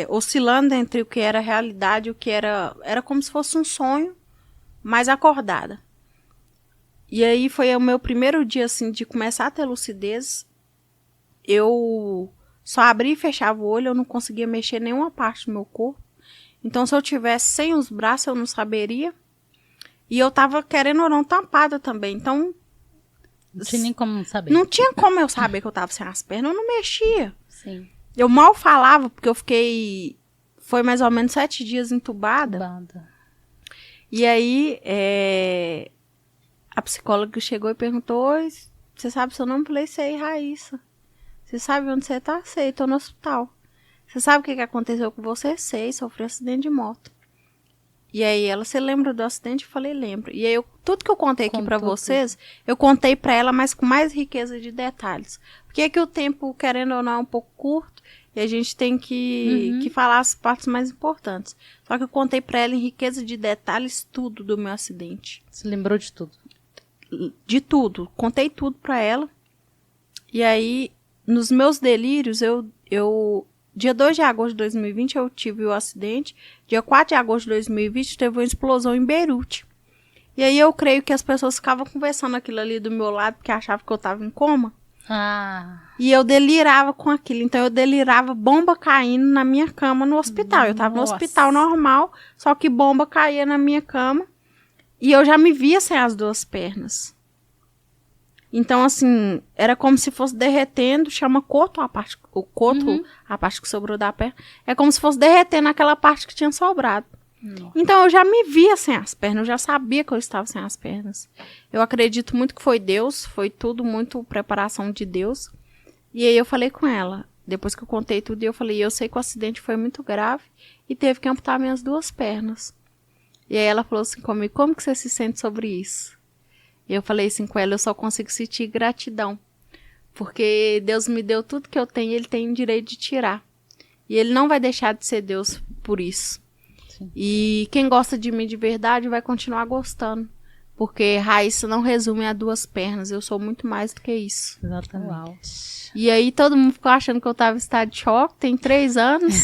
oscilando entre o que era realidade e o que era como se fosse um sonho, mas acordada. E aí foi o meu primeiro dia, assim, de começar a ter lucidez. Eu só abria e fechava o olho, eu não conseguia mexer nenhuma parte do meu corpo. Então, se eu tivesse sem os braços, eu não saberia. E eu tava, querendo ou não, tampada também. Então, não tinha nem como saber. não tinha como eu saber que eu tava sem as pernas, eu não mexia. Sim. Eu mal falava, porque eu fiquei... Foi mais ou menos 7 dias entubada. E aí, a psicóloga chegou e perguntou: oi, você sabe seu nome? Eu falei: sei, Raíssa. Você sabe onde você tá? Sei, tô no hospital. Você sabe o que aconteceu com você? Sei, sofri um acidente de moto. E aí ela: você lembra do acidente? Eu falei: lembro. E aí tudo que eu contei aqui pra vocês, eu contei pra ela, mas com mais riqueza de detalhes. Porque é que o tempo, querendo ou não, é um pouco curto. E a gente tem que falar as partes mais importantes. Só que eu contei pra ela em riqueza de detalhes tudo do meu acidente. Você lembrou de tudo? De tudo. Contei tudo pra ela. E aí, nos meus delírios, dia 2 de agosto de 2020 eu tive o acidente. Dia 4 de agosto de 2020 teve uma explosão em Beirute. E aí eu creio que as pessoas ficavam conversando aquilo ali do meu lado, porque achavam que eu tava em coma. E eu delirava com aquilo. Então eu delirava bomba caindo na minha cama no hospital. Eu tava no hospital normal, só que bomba caía na minha cama. E eu já me via sem as 2 pernas. Então, assim, era como se fosse derretendo, chama coto, a parte que sobrou da perna. É como se fosse derretendo aquela parte que tinha sobrado. Nossa. Então eu já me via sem as pernas, eu já sabia que eu estava sem as pernas. Eu acredito muito que foi Deus, foi tudo muito preparação de Deus. E aí eu falei com ela, depois que eu contei tudo, eu falei: eu sei que o acidente foi muito grave e teve que amputar minhas 2 pernas. E aí ela falou assim comigo: como que você se sente sobre isso? E eu falei assim com ela: eu só consigo sentir gratidão. Porque Deus me deu tudo que eu tenho, Ele tem o direito de tirar. E Ele não vai deixar de ser Deus por isso. Sim. E quem gosta de mim de verdade vai continuar gostando. Porque Raíssa não resume a 2 pernas. Eu sou muito mais do que isso. Exatamente. Uau. E aí todo mundo ficou achando que eu estava em estado de choque. Tem 3 anos.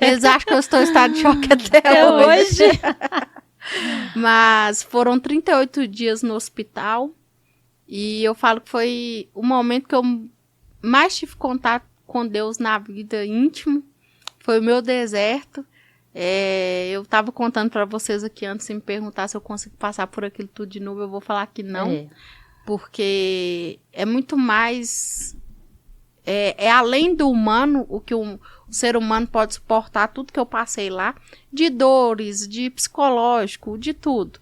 Eles acham que eu estou em estado de choque até hoje. Mas foram 38 dias no hospital. E eu falo que foi o momento que eu mais tive contato com Deus na vida íntimo. Foi o meu deserto. Eu tava contando pra vocês aqui antes, se me perguntar se eu consigo passar por aquilo tudo de novo, eu vou falar que não. Porque é muito mais... É além do humano, o que o ser humano pode suportar, tudo que eu passei lá, de dores, de psicológico, de tudo.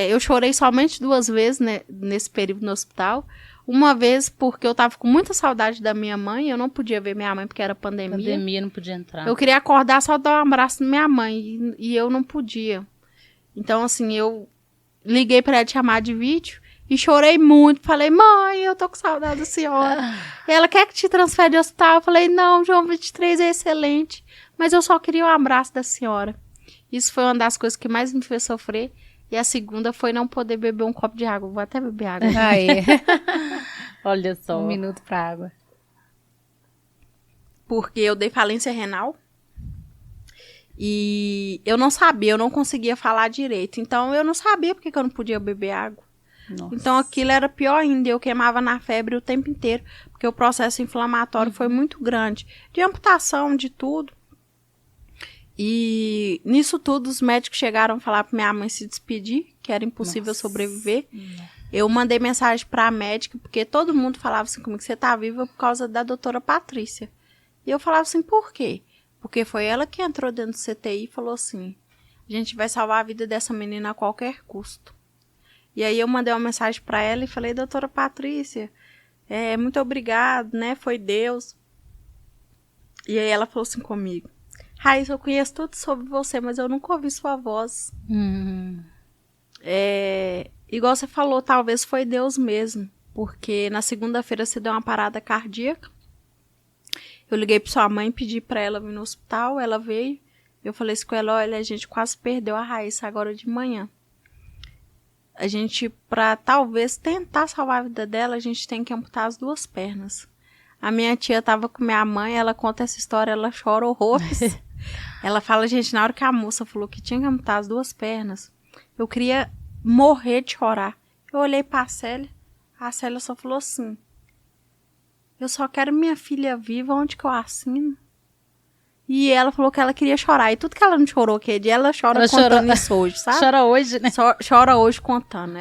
Eu chorei somente 2 vezes, né, nesse período no hospital. Uma vez porque eu tava com muita saudade da minha mãe, eu não podia ver minha mãe porque era pandemia. Pandemia, não podia entrar. Eu queria acordar só dar um abraço na minha mãe e eu não podia. Então, assim, eu liguei pra ela chamar de vídeo e chorei muito. Falei: mãe, eu tô com saudade da senhora. E ela: quer que te transfere de hospital? Eu falei: não, João 23 é excelente, mas eu só queria um abraço da senhora. Isso foi uma das coisas que mais me fez sofrer. E a segunda foi não poder beber um copo de água. Vou até beber água. Olha só. 1 minuto pra água. Porque eu dei falência renal. E eu não sabia, eu não conseguia falar direito. Então eu não sabia porque que eu não podia beber água. Nossa. Então aquilo era pior ainda. Eu queimava na febre o tempo inteiro. Porque o processo inflamatório foi muito grande. De amputação, de tudo. E nisso tudo os médicos chegaram a falar pra minha mãe se despedir, que era impossível sobreviver. Eu mandei mensagem pra médica, porque todo mundo falava assim comigo: você tá viva por causa da doutora Patrícia. E eu falava assim: por quê? Porque foi ela que entrou dentro do CTI e falou assim: a gente vai salvar a vida dessa menina a qualquer custo. E aí eu mandei uma mensagem pra ela e falei: doutora Patrícia, muito obrigado, né? Foi Deus. E aí ela falou assim comigo: Raíssa, eu conheço tudo sobre você, mas eu nunca ouvi sua voz. Igual você falou, talvez foi Deus mesmo. Porque na segunda-feira você deu uma parada cardíaca. Eu liguei pra sua mãe, pedi pra ela vir no hospital, ela veio. Eu falei assim com ela, olha, a gente quase perdeu a Raíssa agora de manhã. A gente, pra talvez tentar salvar a vida dela, a gente tem que amputar as 2 pernas. A minha tia tava com minha mãe, ela conta essa história, ela chora horrores. Ela fala, gente, na hora que a moça falou que tinha que amputar as 2 pernas, eu queria morrer de chorar. Eu olhei pra Célia, a Célia só falou assim, eu só quero minha filha viva, onde que eu assino? E ela falou que ela queria chorar. E tudo que ela não chorou aquele dia, ela chora contando isso hoje, sabe? Chora hoje, né? Chora hoje contando.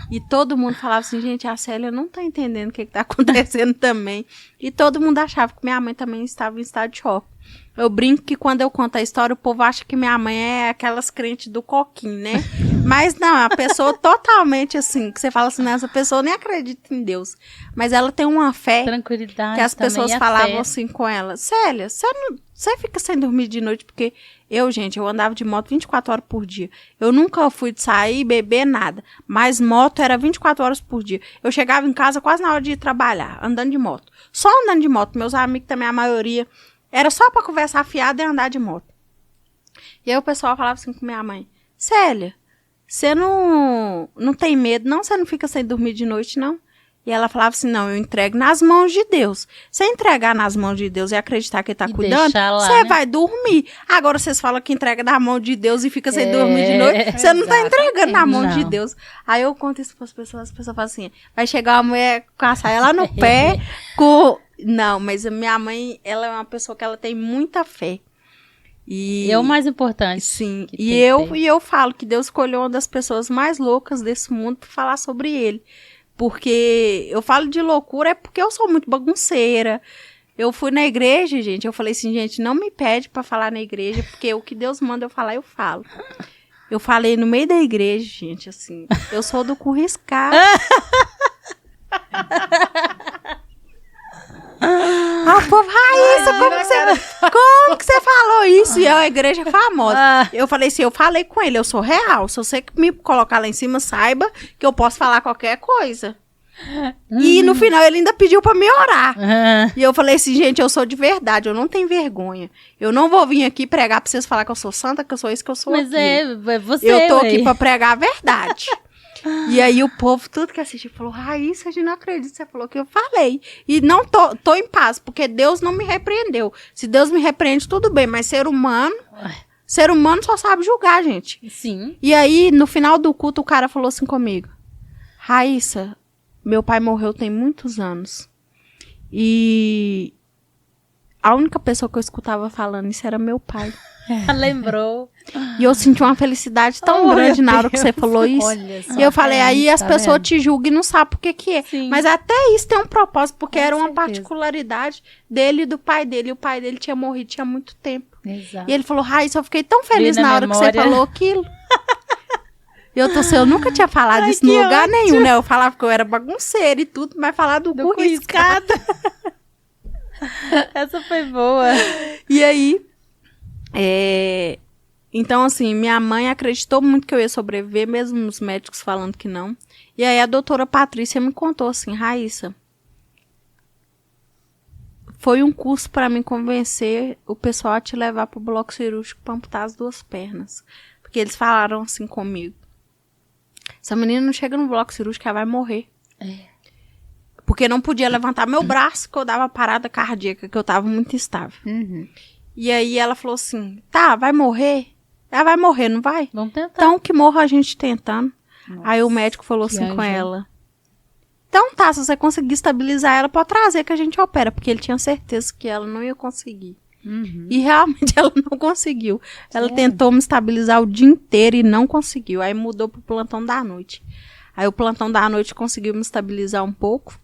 E todo mundo falava assim, gente, a Célia não tá entendendo o que tá acontecendo também. E todo mundo achava que minha mãe também estava em estado de choque. Eu brinco que quando eu conto a história, o povo acha que minha mãe é aquelas crentes do coquinho, né? Mas não, é uma pessoa totalmente assim, que você fala assim, essa pessoa nem acredita em Deus. Mas ela tem uma fé. Tranquilidade. Que as pessoas falavam fé. assim com ela, Célia, você fica sem dormir de noite, porque eu andava de moto 24 horas por dia. Eu nunca fui de sair, beber, nada. Mas moto era 24 horas por dia. Eu chegava em casa quase na hora de ir trabalhar, andando de moto. Só andando de moto. Meus amigos também, a maioria, era só pra conversar fiada e andar de moto. E aí o pessoal falava assim com minha mãe, Célia, você não tem medo, não? Você não fica sem dormir de noite, não? E ela falava assim, não, eu entrego nas mãos de Deus. Você entregar nas mãos de Deus e acreditar que ele tá cuidando, você vai dormir. Agora vocês falam que entrega na mão de Deus e fica sem dormir de noite, você não tá entregando na mão de Deus. Aí eu conto isso pras pessoas, as pessoas falam assim, vai chegar uma mulher com a saia lá no pé, Não, mas a minha mãe, ela é uma pessoa que ela tem muita fé. E é o mais importante. Sim, e eu falo que Deus escolheu uma das pessoas mais loucas desse mundo para falar sobre ele. Porque eu falo de loucura é porque eu sou muito bagunceira. Eu fui na igreja, gente, eu falei assim, gente, não me pede para falar na igreja, porque o que Deus manda eu falar, eu falo. Eu falei no meio da igreja, gente, assim, eu sou do cu riscado. Ah, povo, Raíssa, como que você falou isso? E a igreja é famosa. Eu falei assim, eu falei com ele, eu sou real. Se você me colocar lá em cima, saiba que eu posso falar qualquer coisa. E no final ele ainda pediu pra me orar. E eu falei assim, gente, eu sou de verdade, eu não tenho vergonha. Eu não vou vir aqui pregar pra vocês falar que eu sou santa, que eu sou isso, que eu sou aquilo. Mas é você, eu tô aqui pra pregar a verdade. E aí o povo, tudo que assistiu, falou, Raíssa, a gente não acredita, você falou que eu falei. E não tô em paz, porque Deus não me repreendeu. Se Deus me repreende, tudo bem, mas ser humano só sabe julgar, gente. Sim. E aí, no final do culto, o cara falou assim comigo, Raíssa, meu pai morreu tem muitos anos. E a única pessoa que eu escutava falando isso era meu pai. Lembrou. E eu senti uma felicidade tão grande na hora que você falou isso. E eu falei, aí as pessoas te julgam e não sabem por que é. Sim. Mas até isso tem um propósito, porque era uma particularidade dele e do pai dele. E o pai dele tinha morrido tinha muito tempo. Exato. E ele falou, Raíssa, eu fiquei tão feliz na hora que você falou aquilo. Eu nunca tinha falado isso em lugar nenhum, né? Eu falava que eu era bagunceira e tudo, mas falar do cu riscado. Essa foi boa. E aí... Então, assim, minha mãe acreditou muito que eu ia sobreviver, mesmo os médicos falando que não. E aí a doutora Patrícia me contou assim, Raíssa, foi um custo para mim convencer o pessoal a te levar pro bloco cirúrgico para amputar as 2 pernas. Porque eles falaram assim comigo, essa menina não chega no bloco cirúrgico, ela vai morrer. Porque não podia levantar meu braço, que eu dava parada cardíaca, que eu tava muito instável. E aí ela falou assim, tá, vai morrer? Ela vai morrer, não vai? Vamos tentar. Então que morra a gente tentando. Nossa, aí o médico falou assim anjo. com ela, então tá, se você conseguir estabilizar ela, pode trazer que a gente opera. Porque ele tinha certeza que ela não ia conseguir. E realmente ela não conseguiu. Ela tentou me estabilizar o dia inteiro e não conseguiu. Aí mudou pro plantão da noite. Aí o plantão da noite conseguiu me estabilizar um pouco.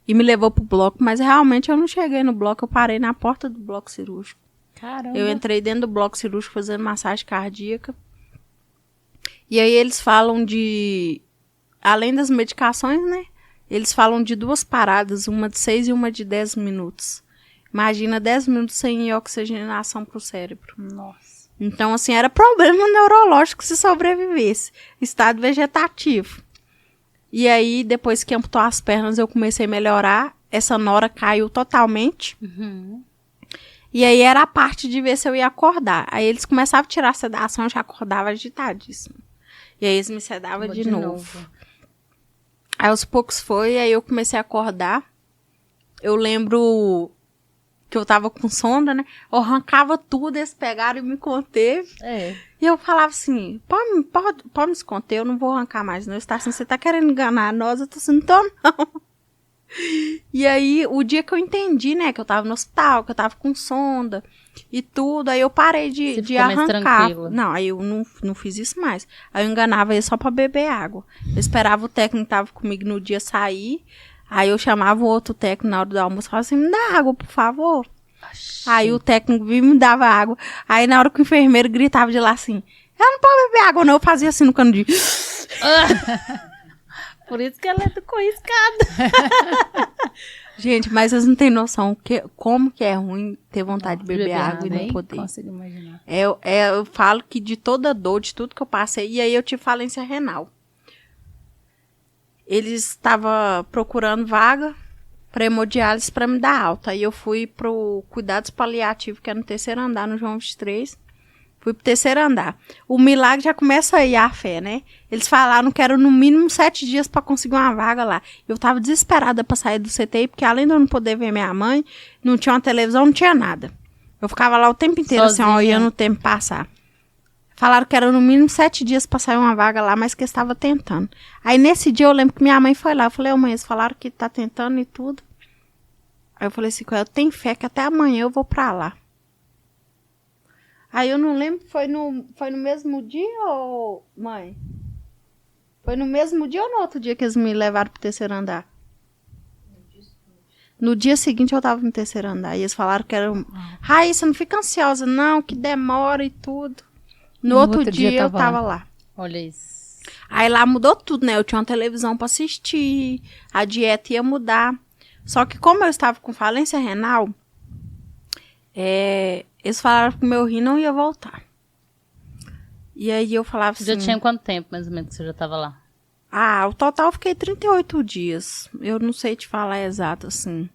E me levou pro bloco, mas realmente eu não cheguei no bloco, eu parei na porta do bloco cirúrgico. Caramba. Eu entrei dentro do bloco cirúrgico fazendo massagem cardíaca. E aí eles falam de... Além das medicações, né? Eles falam de 2 paradas, uma de 6 e uma de 10 minutos. Imagina 10 minutos sem oxigenação pro cérebro. Nossa. Então, assim, era problema neurológico se sobrevivesse. Estado vegetativo. E aí, depois que amputou as pernas, eu comecei a melhorar. Essa nora caiu totalmente. E aí era a parte de ver se eu ia acordar. Aí eles começavam a tirar a sedação, eu já acordava agitadíssimo. E aí eles me sedavam de novo. Aí aos poucos foi, aí eu comecei a acordar. Eu lembro que eu tava com sonda, né? Eu arrancava tudo, eles pegaram e me conteve. E eu falava assim, pode me conter, eu não vou arrancar mais não. Eu estava assim, você tá querendo enganar nós? Eu tô assim, não tô não. E aí, o dia que eu entendi, né, que eu tava no hospital, que eu tava com sonda e tudo, aí eu parei de arrancar. Não, aí eu não fiz isso mais. Aí eu enganava ele só pra beber água. Eu esperava o técnico que tava comigo no dia sair, aí eu chamava o outro técnico na hora do almoço e falava assim, me dá água, por favor. Aí o técnico vinha e me dava água. Aí na hora que o enfermeiro gritava de lá assim, ela não pode beber água não, eu fazia assim no canudinho. Por isso que ela é do coiscada. Gente, mas vocês não têm noção como que é ruim ter vontade de beber água e não poder. Não consigo imaginar. Eu falo que de toda dor, de tudo que eu passei, e aí eu tive falência renal. Eles estavam procurando vaga para hemodiálise para me dar alta. Aí eu fui pro cuidados paliativos, que é no 3º andar, no João 23. Fui pro 3º andar. O milagre já começa aí a fé, né? Eles falaram que eram no mínimo 7 dias para conseguir uma vaga lá. Eu tava desesperada para sair do CTI, porque além de eu não poder ver minha mãe, não tinha uma televisão, não tinha nada. Eu ficava lá o tempo inteiro, sozinha, assim, ó, olhando o tempo passar. Falaram que era no mínimo 7 dias para sair uma vaga lá, mas que eles estavam tentando. Aí nesse dia eu lembro que minha mãe foi lá. Eu falei, mãe, eles falaram que tá tentando e tudo. Aí eu falei assim, eu tenho fé que até amanhã eu vou pra lá. Aí eu não lembro, foi no mesmo dia, ou mãe? Foi no mesmo dia ou no outro dia que eles me levaram pro 3º andar? No dia seguinte eu tava no 3º andar. E eles falaram que era... Raíssa, não fica ansiosa não, que demora e tudo. No outro dia eu tava lá. Olha isso. Aí lá mudou tudo, né? Eu tinha uma televisão pra assistir, a dieta ia mudar. Só que como eu estava com falência renal, eles falaram que o meu rim não ia voltar. E aí eu falava assim... Já tinha quanto tempo, mais ou menos, que você já estava lá? O total eu fiquei 38 dias. Eu não sei te falar exato, assim.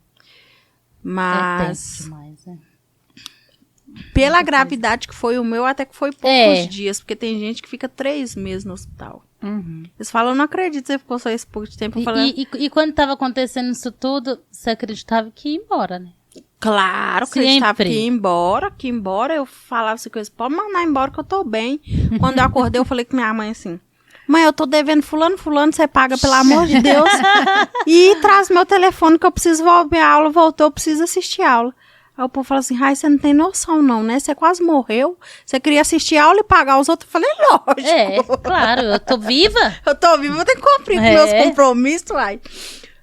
Mas... É tempo demais, né? Pela gravidade que foi o meu, até que foi poucos dias. Porque tem gente que fica 3 meses no hospital. Uhum. Eles falam, eu não acredito que você ficou só esse pouco de tempo. Eu falei, e quando estava acontecendo isso tudo, você acreditava que ia embora, né? Claro, acreditava que ia embora. Eu falava assim, pode mandar embora que eu tô bem. Quando eu acordei, eu falei com minha mãe assim, mãe, eu tô devendo fulano, você paga, pelo amor de Deus. E traz meu telefone que eu preciso voltar a aula, voltou, eu preciso assistir a aula. Aí o povo fala assim, você não tem noção não, né? Você quase morreu, você queria assistir a aula e pagar os outros. Eu falei, lógico. Claro, eu tô viva. Eu tô viva, vou ter que cumprir com meus compromissos, uai.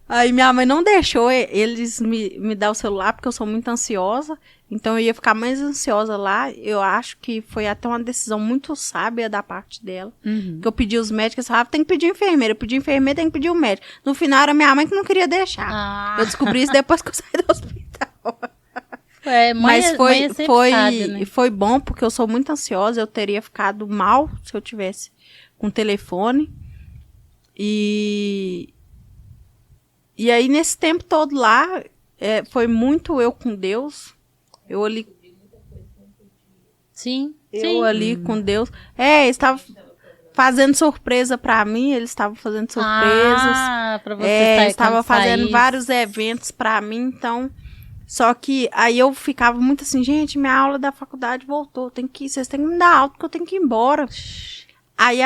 Aí minha mãe não deixou eles me dar o celular, porque eu sou muito ansiosa. Então eu ia ficar mais ansiosa lá. Eu acho que foi até uma decisão muito sábia da parte dela. Uhum. Que eu pedi os médicos, eles falavam, tem que pedir enfermeira. Eu pedi enfermeira, tem que pedir o médico. No final era minha mãe que não queria deixar. Eu descobri isso depois que eu saí do hospital. Mas foi bom, porque eu sou muito ansiosa. Eu teria ficado mal se eu tivesse com o telefone. E aí, nesse tempo todo lá, foi muito eu com Deus. Eu ali... Sim. Ali com Deus. Eles estavam fazendo surpresa pra mim. Eles estavam fazendo surpresas. Pra você sair. Eles estavam fazendo vários eventos pra mim, então... Só que aí eu ficava muito assim, gente, minha aula da faculdade voltou. Vocês têm que me dar aula, porque eu tenho que ir embora. Aí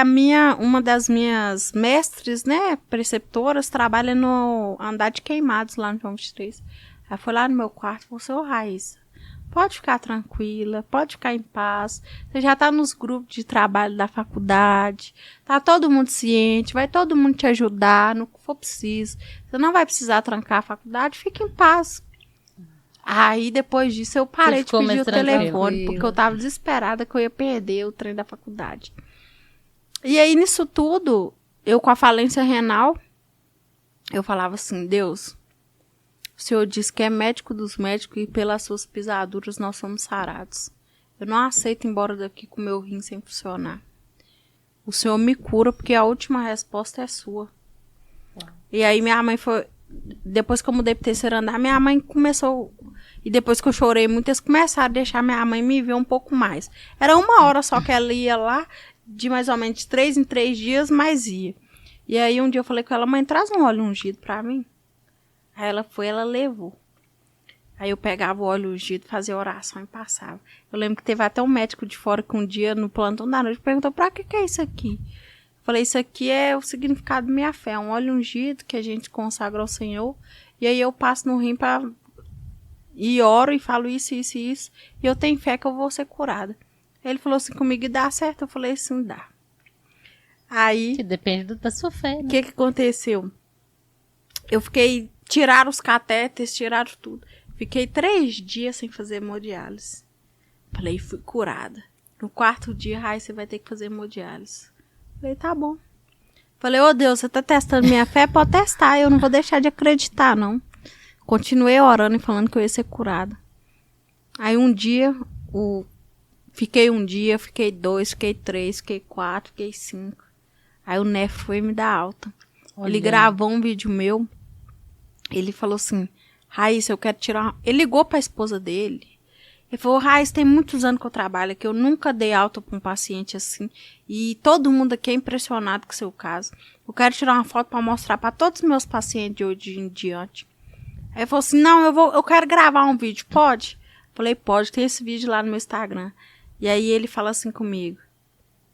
uma das minhas mestres, né, preceptoras, trabalha no andar de queimados lá no João 23. Ela foi lá no meu quarto e falou, Raíssa, pode ficar tranquila, pode ficar em paz. Você já tá nos grupos de trabalho da faculdade, tá todo mundo ciente, vai todo mundo te ajudar no que for preciso. Você não vai precisar trancar a faculdade, fique em paz. Aí, depois disso, eu parei de pedir o telefone, porque eu tava desesperada que eu ia perder o trem da faculdade. E aí, nisso tudo, eu com a falência renal, eu falava assim, Deus, o Senhor diz que é médico dos médicos e pelas suas pisaduras nós somos sarados. Eu não aceito ir embora daqui com o meu rim sem funcionar. O Senhor me cura, porque a última resposta é sua. E aí, minha mãe foi... Depois que eu mudei pro 3º andar, minha mãe começou... E depois que eu chorei muito, eles começaram a deixar minha mãe me ver um pouco mais. Era 1 hora só que ela ia lá, de mais ou menos 3 em 3 dias, mas ia. E aí um dia eu falei com ela, mãe, traz um óleo ungido pra mim. Aí ela foi, ela levou. Aí eu pegava o óleo ungido, fazia oração e passava. Eu lembro que teve até um médico de fora que um dia, no plantão da noite, perguntou, pra que é isso aqui? Eu falei, isso aqui é o significado da minha fé, é um óleo ungido que a gente consagra ao Senhor. E aí eu passo no rim e oro e falo isso, isso e isso. E eu tenho fé que eu vou ser curada. Ele falou assim comigo, e dá certo? Eu falei, sim, dá. Aí... Que depende da sua fé, né? O que aconteceu? Eu fiquei... Tiraram os catéteres, tiraram tudo. Fiquei 3 dias sem fazer hemodiálise. Falei, fui curada. No 4º dia, você vai ter que fazer hemodiálise. Falei, tá bom. Falei, ô Deus, você tá testando minha fé? Pode testar, eu não vou deixar de acreditar, não. Continuei orando e falando que eu ia ser curada. Aí um dia, fiquei 1 dia, fiquei 2, fiquei 3, fiquei 4, fiquei 5. Aí o nefro foi me dar alta. Olha. Ele gravou um vídeo meu. Ele falou assim, Raíssa, eu quero tirar... Ele ligou pra esposa dele. Ele falou, Raíssa, tem muitos anos que eu trabalho aqui, eu nunca dei alta pra um paciente assim. E todo mundo aqui é impressionado com o seu caso. Eu quero tirar uma foto pra mostrar pra todos os meus pacientes de hoje em diante. Aí ele falou assim, não, eu quero gravar um vídeo, pode? Eu falei, pode, tem esse vídeo lá no meu Instagram. E aí ele fala assim comigo,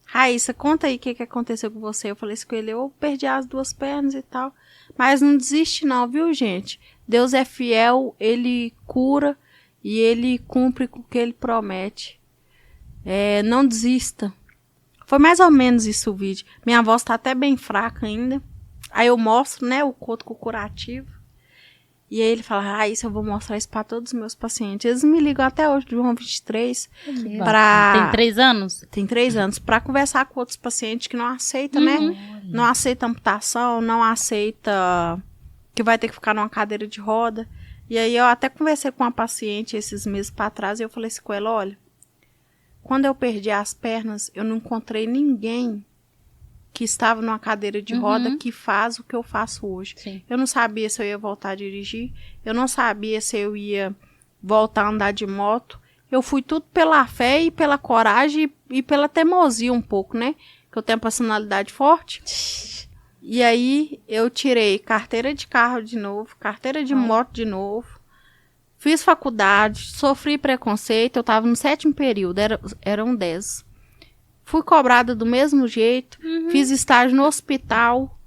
Raíssa, conta aí o que aconteceu com você. Eu falei assim com ele, eu perdi as 2 pernas e tal. Mas não desiste não, viu, gente? Deus é fiel, Ele cura e Ele cumpre com o que Ele promete. Não desista. Foi mais ou menos isso o vídeo. Minha voz tá até bem fraca ainda. Aí eu mostro, né, o coto curativo. E aí ele fala, isso eu vou mostrar isso para todos os meus pacientes. Eles me ligam até hoje, do João 23. Tem 3 anos? Tem 3 anos. Para conversar com outros pacientes que não aceitam, né? Não aceita amputação, não aceita que vai ter que ficar numa cadeira de roda. E aí eu até conversei com uma paciente esses meses para trás e eu falei assim com ela, olha, quando eu perdi as pernas, eu não encontrei ninguém que estava numa cadeira de roda que faz o que eu faço hoje. Sim. Eu não sabia se eu ia voltar a dirigir, eu não sabia se eu ia voltar a andar de moto. Eu fui tudo pela fé e pela coragem e pela teimosia um pouco, né? Que eu tenho personalidade forte. E aí eu tirei carteira de carro de novo, carteira de moto de novo. Fiz faculdade, sofri preconceito, eu estava no 7º período, eram 10. Fui cobrada do mesmo jeito, fiz estágio no hospital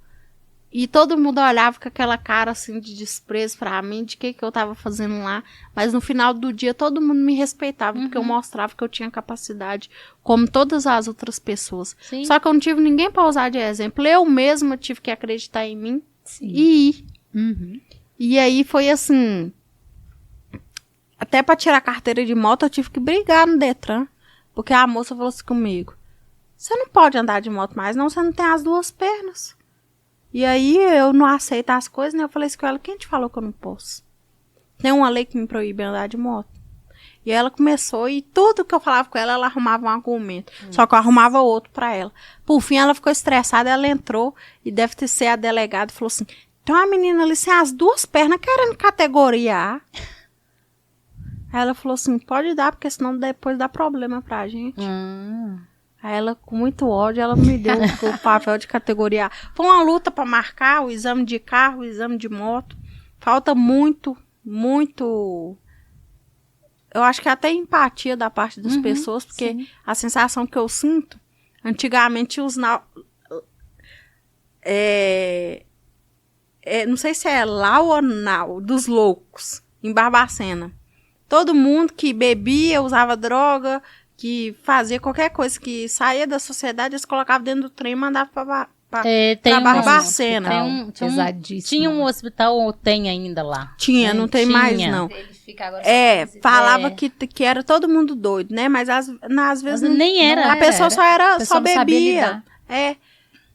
e todo mundo olhava com aquela cara assim de desprezo pra mim, de que eu tava fazendo lá. Mas no final do dia todo mundo me respeitava, porque eu mostrava que eu tinha capacidade, como todas as outras pessoas. Sim. Só que eu não tive ninguém pra usar de exemplo. Eu mesma tive que acreditar em mim e ir. E aí foi assim, até pra tirar a carteira de moto eu tive que brigar no Detran, porque a moça falou assim comigo, você não pode andar de moto mais, não, você não tem as 2 pernas. E aí eu não aceito as coisas, né? Eu falei assim com ela, quem te falou que eu não posso? Tem uma lei que me proíbe andar de moto. E ela começou, e tudo que eu falava com ela, ela arrumava um argumento. Só que eu arrumava outro pra ela. Por fim, ela ficou estressada, ela entrou, e deve ter sido a delegada, falou assim, tem uma menina ali sem as 2 pernas querendo categoria A. Aí ela falou assim, pode dar, porque senão depois dá problema pra gente. Aí ela, com muito ódio, ela me deu o papel de categoria A. Foi uma luta para marcar o exame de carro, o exame de moto. Falta muito, muito... Eu acho que até empatia da parte das pessoas, porque a sensação que eu sinto, antigamente os... não sei se é lá ou não, dos loucos, em Barbacena. Todo mundo que bebia, usava droga, que fazia qualquer coisa que saía da sociedade, eles colocavam dentro do trem e mandavam pra Barbacena. Tinha um hospital, ou tem ainda lá? Tinha, não tem mais, não. Falava que era todo mundo doido, né? Mas às vezes nem era. A pessoa só bebia.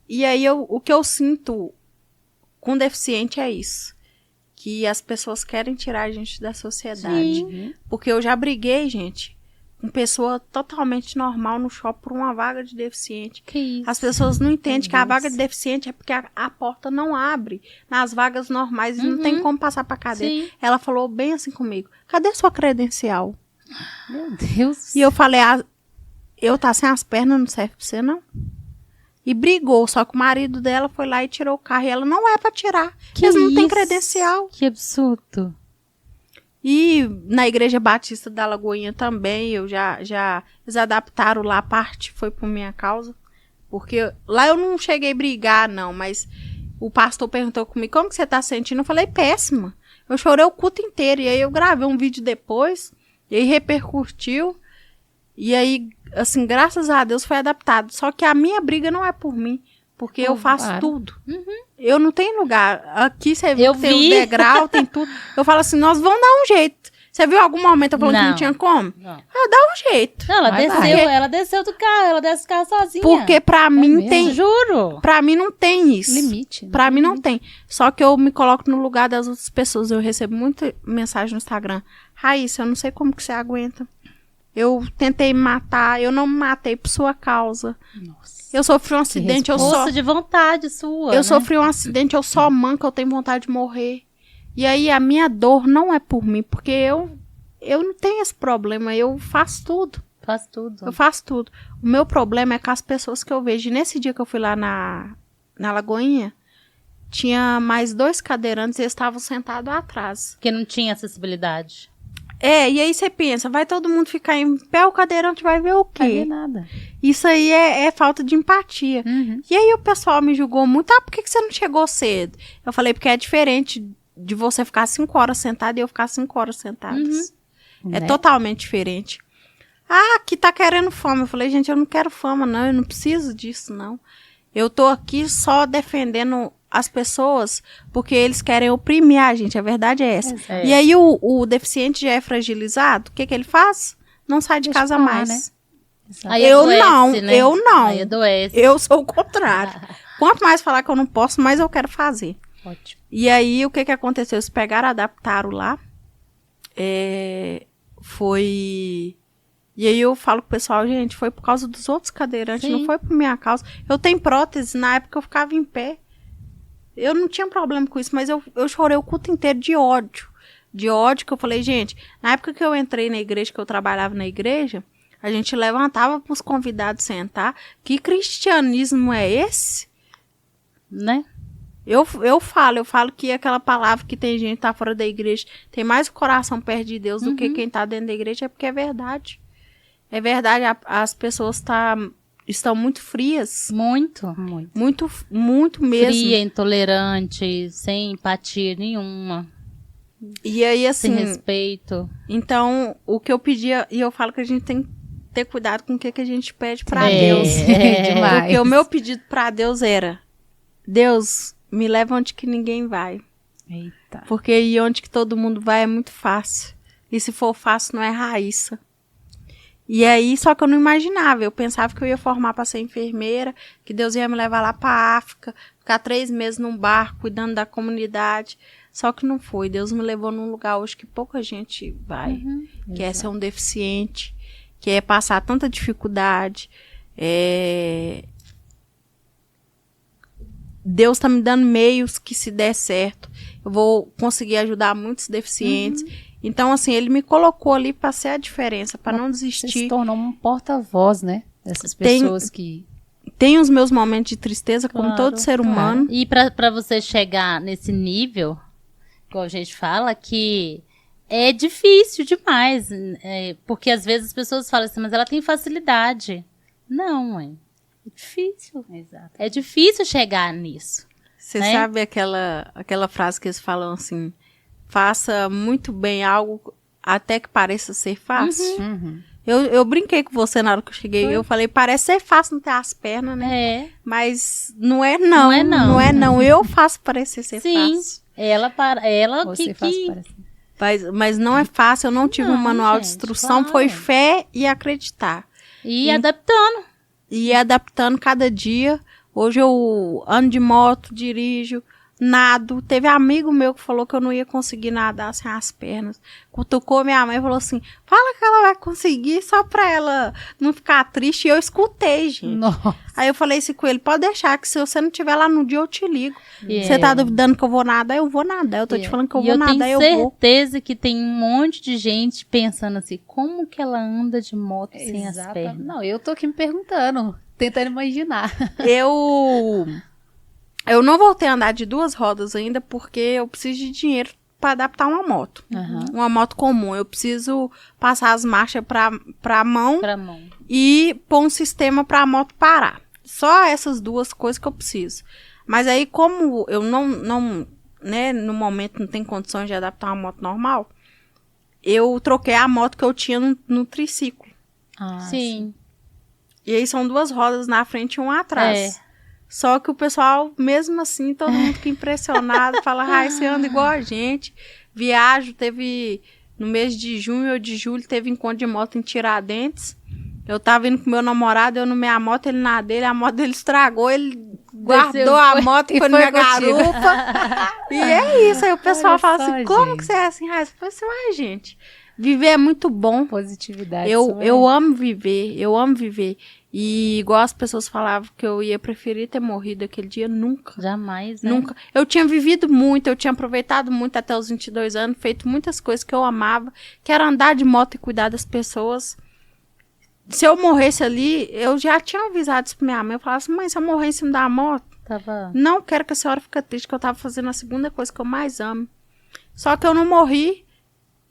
E aí o que eu sinto com deficiente é isso. Que as pessoas querem tirar a gente da sociedade. Porque eu já briguei, gente, uma pessoa totalmente normal no shopping por uma vaga de deficiente. Que isso? As pessoas não entendem que a Deus. vaga de deficiente é porque a porta não abre nas vagas normais e não tem como passar pra cadeira. Sim. Ela falou bem assim comigo, cadê sua credencial? Meu Deus. E eu falei, eu tá sem as pernas, não serve pra você não? E brigou, só que o marido dela foi lá e tirou o carro. E ela, não é pra tirar, Que eles não têm isso? credencial. Que absurdo. E na Igreja Batista da Lagoinha também, eles adaptaram lá, a parte foi por minha causa. Porque lá eu não cheguei a brigar, não, mas o pastor perguntou comigo, como que você tá sentindo? Eu falei, péssima. Eu chorei o culto inteiro, e aí eu gravei um vídeo depois, e aí repercutiu, e aí, assim, graças a Deus foi adaptado. Só que a minha briga não é por mim, porque eu faço claro. tudo. Eu não tenho lugar. Aqui você viu Eu que tem vi. um degrau, tem tudo. Eu falo assim, nós vamos dar um jeito. Você viu algum momento eu falando que Não. não tinha como? Não. Eu dá um jeito. Não, ela Vai, desceu, vai. ela desceu do carro, ela desce do carro sozinha. Porque pra mim mesmo? tem. Juro. Pra mim não tem isso. Limite. né? Pra mim não tem. Só que eu me coloco no lugar das outras pessoas. Eu recebo muita mensagem no Instagram. Raíssa, eu não sei como que você aguenta. Eu tentei me matar, eu não me matei por sua causa. Nossa. Eu sofri um acidente, eu só. Força de vontade sua. Eu né? sofri um acidente, eu só manca, eu tenho vontade de morrer. E aí a minha dor não é por mim, porque eu não tenho esse problema, eu faço tudo. Faz tudo. Eu faço tudo. O meu problema é com as pessoas que eu vejo. E nesse dia que eu fui lá na Lagoinha, tinha mais 2 cadeirantes e eles estavam sentados atrás. Porque não tinha acessibilidade. E aí você pensa, vai todo mundo ficar em pé, o cadeirante vai ver o Não vai ver quê? nada. Isso aí é falta de empatia. Uhum. E aí o pessoal me julgou muito, por que você não chegou cedo? Eu falei, porque é diferente de você ficar 5 horas sentado e eu ficar 5 horas sentadas. É Né? totalmente diferente. Aqui tá querendo fama. Eu falei, gente, eu não quero fama, não. Eu não preciso disso, não. Eu tô aqui só defendendo as pessoas porque eles querem oprimir a gente. A verdade é essa. É. E aí o deficiente já é fragilizado. O que ele faz? Não sai de Deixa casa pra lá, mais. né? Exato. Aí Eu adoece, não, né? eu não. Aí adoece. Eu sou o contrário. Quanto mais falar que eu não posso, mais eu quero fazer. Ótimo. E aí, o que aconteceu? Eles pegaram, adaptaram lá. Foi... E aí eu falo pro pessoal, gente, foi por causa dos outros cadeirantes, Sim. não foi por minha causa. Eu tenho prótese, na época eu ficava em pé. Eu não tinha problema com isso, mas eu chorei o culto inteiro de ódio. De ódio, que eu falei, gente, na época que eu entrei na igreja, que eu trabalhava na igreja, a gente levantava pros convidados sentar. Que cristianismo é esse? Né? Eu falo que aquela palavra que tem gente que tá fora da igreja, tem mais o coração perto de Deus do que quem tá dentro da igreja, é porque é verdade. É verdade, as pessoas estão muito frias. Muito. Muito. Muito mesmo. Fria, intolerante, sem empatia nenhuma, E aí, sem assim, respeito. então, o que eu pedia, e eu falo que a gente tem que ter cuidado com o que a gente pede pra É. Deus. Demais. Porque o meu pedido pra Deus era, Deus, me leva onde que ninguém vai. Eita. Porque ir onde que todo mundo vai é muito fácil. E se for fácil, não é Raíssa. E aí, só que eu não imaginava. Eu pensava que eu ia formar para ser enfermeira, que Deus ia me levar lá para África, ficar 3 meses num barco, cuidando da comunidade. Só que não foi. Deus me levou num lugar hoje que pouca gente vai. Que é ser um deficiente, que é passar tanta dificuldade. Deus está me dando meios que, se der certo, eu vou conseguir ajudar muitos deficientes. Então, assim, ele me colocou ali para ser a diferença, para não Você se desistir. tornou um porta-voz, né? Dessas Tem- pessoas que... Tem os meus momentos de tristeza, como Claro, todo ser humano. E pra você chegar nesse nível, igual a gente fala, que é difícil demais. Porque às vezes as pessoas falam assim, mas ela tem facilidade. Não, é difícil. Exato. É difícil chegar nisso. Você né? sabe aquela frase que eles falam assim, faça muito bem algo até que pareça ser fácil? Uhum. Eu brinquei com você na hora que eu cheguei. Eu falei, parece ser fácil não ter as pernas, né? É. Mas não é não. Não é não. Não é não. Eu faço parecer ser Sim. fácil. Ela Você que, faz que parecer. Mas não é fácil. Eu não tive um Não, manual de gente, instrução. claro. Foi fé e acreditar. e adaptando. E ir adaptando cada dia. Hoje eu ando de moto, dirijo, nado. Teve amigo meu que falou que eu não ia conseguir nadar sem as pernas. Cutucou minha mãe e falou assim, fala que ela vai conseguir só pra ela não ficar triste. E eu escutei, gente. Nossa. Aí eu falei assim com ele, pode deixar que se você não estiver lá no dia eu te ligo. Você tá duvidando que eu vou nadar, eu vou nadar. Eu tô te falando que eu vou nadar, eu vou. Eu tenho certeza que tem um monte de gente pensando assim, como que ela anda de moto sem as pernas? Não, eu tô aqui me perguntando, tentando imaginar. Eu não voltei a andar de 2 rodas ainda porque eu preciso de dinheiro para adaptar uma moto. Uma moto comum. Eu preciso passar as marchas para mão e pôr um sistema para a moto parar. Só essas 2 coisas que eu preciso. Mas aí, como eu não né, no momento não tenho condições de adaptar uma moto normal, eu troquei a moto que eu tinha no triciclo. Sim. E aí são 2 rodas na frente e uma atrás. Só que o pessoal, mesmo assim, todo mundo fica impressionado, fala, você anda igual a gente. Viajo, no mês de junho ou de julho, teve encontro de moto em Tiradentes. Eu tava indo com meu namorado, eu na minha moto, ele na dele, a moto dele estragou, ele guardou a moto e foi na minha garupa. E é isso, aí o pessoal fala assim, como que você é assim, Raíssa? Eu falei assim, gente, viver é muito bom. Positividade. Eu amo viver. E igual as pessoas falavam que eu ia preferir ter morrido aquele dia, nunca. Jamais, né? Nunca. Eu tinha vivido muito, eu tinha aproveitado muito até os 22 anos, feito muitas coisas que eu amava, que era andar de moto e cuidar das pessoas. Se eu morresse ali, eu já tinha avisado isso pra minha mãe. Eu falava assim, mãe, se eu morrer em cima da moto, não quero que a senhora fique triste, que eu tava fazendo a segunda coisa que eu mais amo. Só que eu não morri.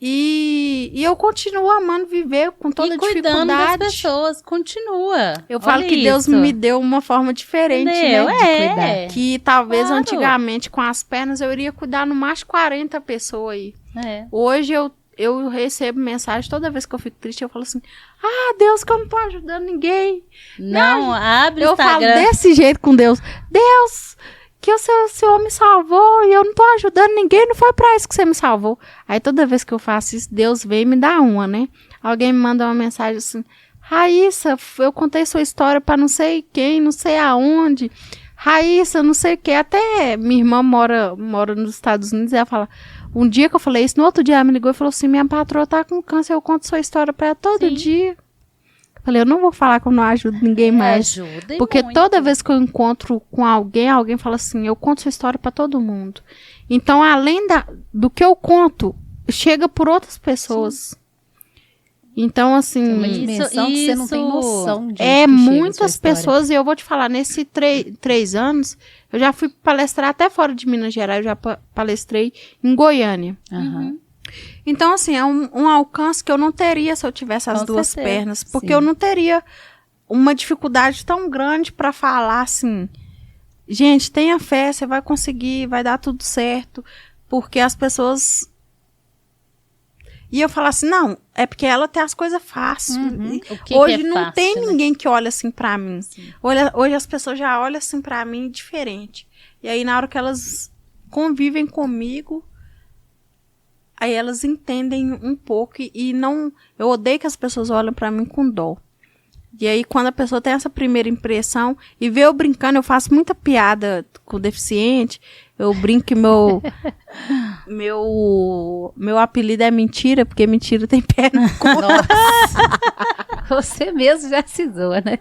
E eu continuo amando viver com toda a dificuldade. E cuidando das pessoas, continua. Eu falo que Deus me deu uma forma diferente, né, de cuidar. Que talvez antigamente com as pernas eu iria cuidar no mais de 40 pessoas aí. Hoje eu recebo mensagem toda vez que eu fico triste, eu falo assim, Deus, que eu não tô ajudando ninguém. Não, abre o Instagram. Eu falo desse jeito com Deus. Deus, que o Senhor me salvou e eu não tô ajudando ninguém, não foi pra isso que você me salvou. Aí toda vez que eu faço isso, Deus vem e me dá uma, né? Alguém me manda uma mensagem assim, Raíssa, eu contei sua história pra não sei quem, não sei aonde. Raíssa, não sei o que. Até minha irmã mora nos Estados Unidos e ela fala, um dia que eu falei isso, no outro dia ela me ligou e falou assim, minha patroa tá com câncer, eu conto sua história pra ela todo dia. Falei, eu não vou falar que eu não ajudo ninguém mais. Porque muito. Toda vez que eu encontro com alguém fala assim, eu conto sua história pra todo mundo. Então, além do que eu conto, chega por outras pessoas. Sim. Então, assim... É uma dimensão que você não tem noção de muitas pessoas, e eu vou te falar, nesses 3 anos, eu já fui palestrar até fora de Minas Gerais, eu já palestrei em Goiânia. Então, assim, é um alcance que eu não teria se eu tivesse as 2 pernas. Porque eu não teria uma dificuldade tão grande para falar assim, gente, tenha fé, você vai conseguir, vai dar tudo certo. Porque as pessoas... E eu falo assim, não, é porque ela tem as coisas fáceis. Hoje não fácil, tem ninguém que olha assim pra mim. Hoje as pessoas já olham assim pra mim diferente. E aí, na hora que elas convivem comigo... Aí elas entendem um pouco e não... Eu odeio que as pessoas olhem pra mim com dó. E aí, quando a pessoa tem essa primeira impressão e vê eu brincando, eu faço muita piada com o deficiente. Eu brinco que meu apelido é Mentira, porque mentira tem perna curta. Você mesmo já se zoa, né?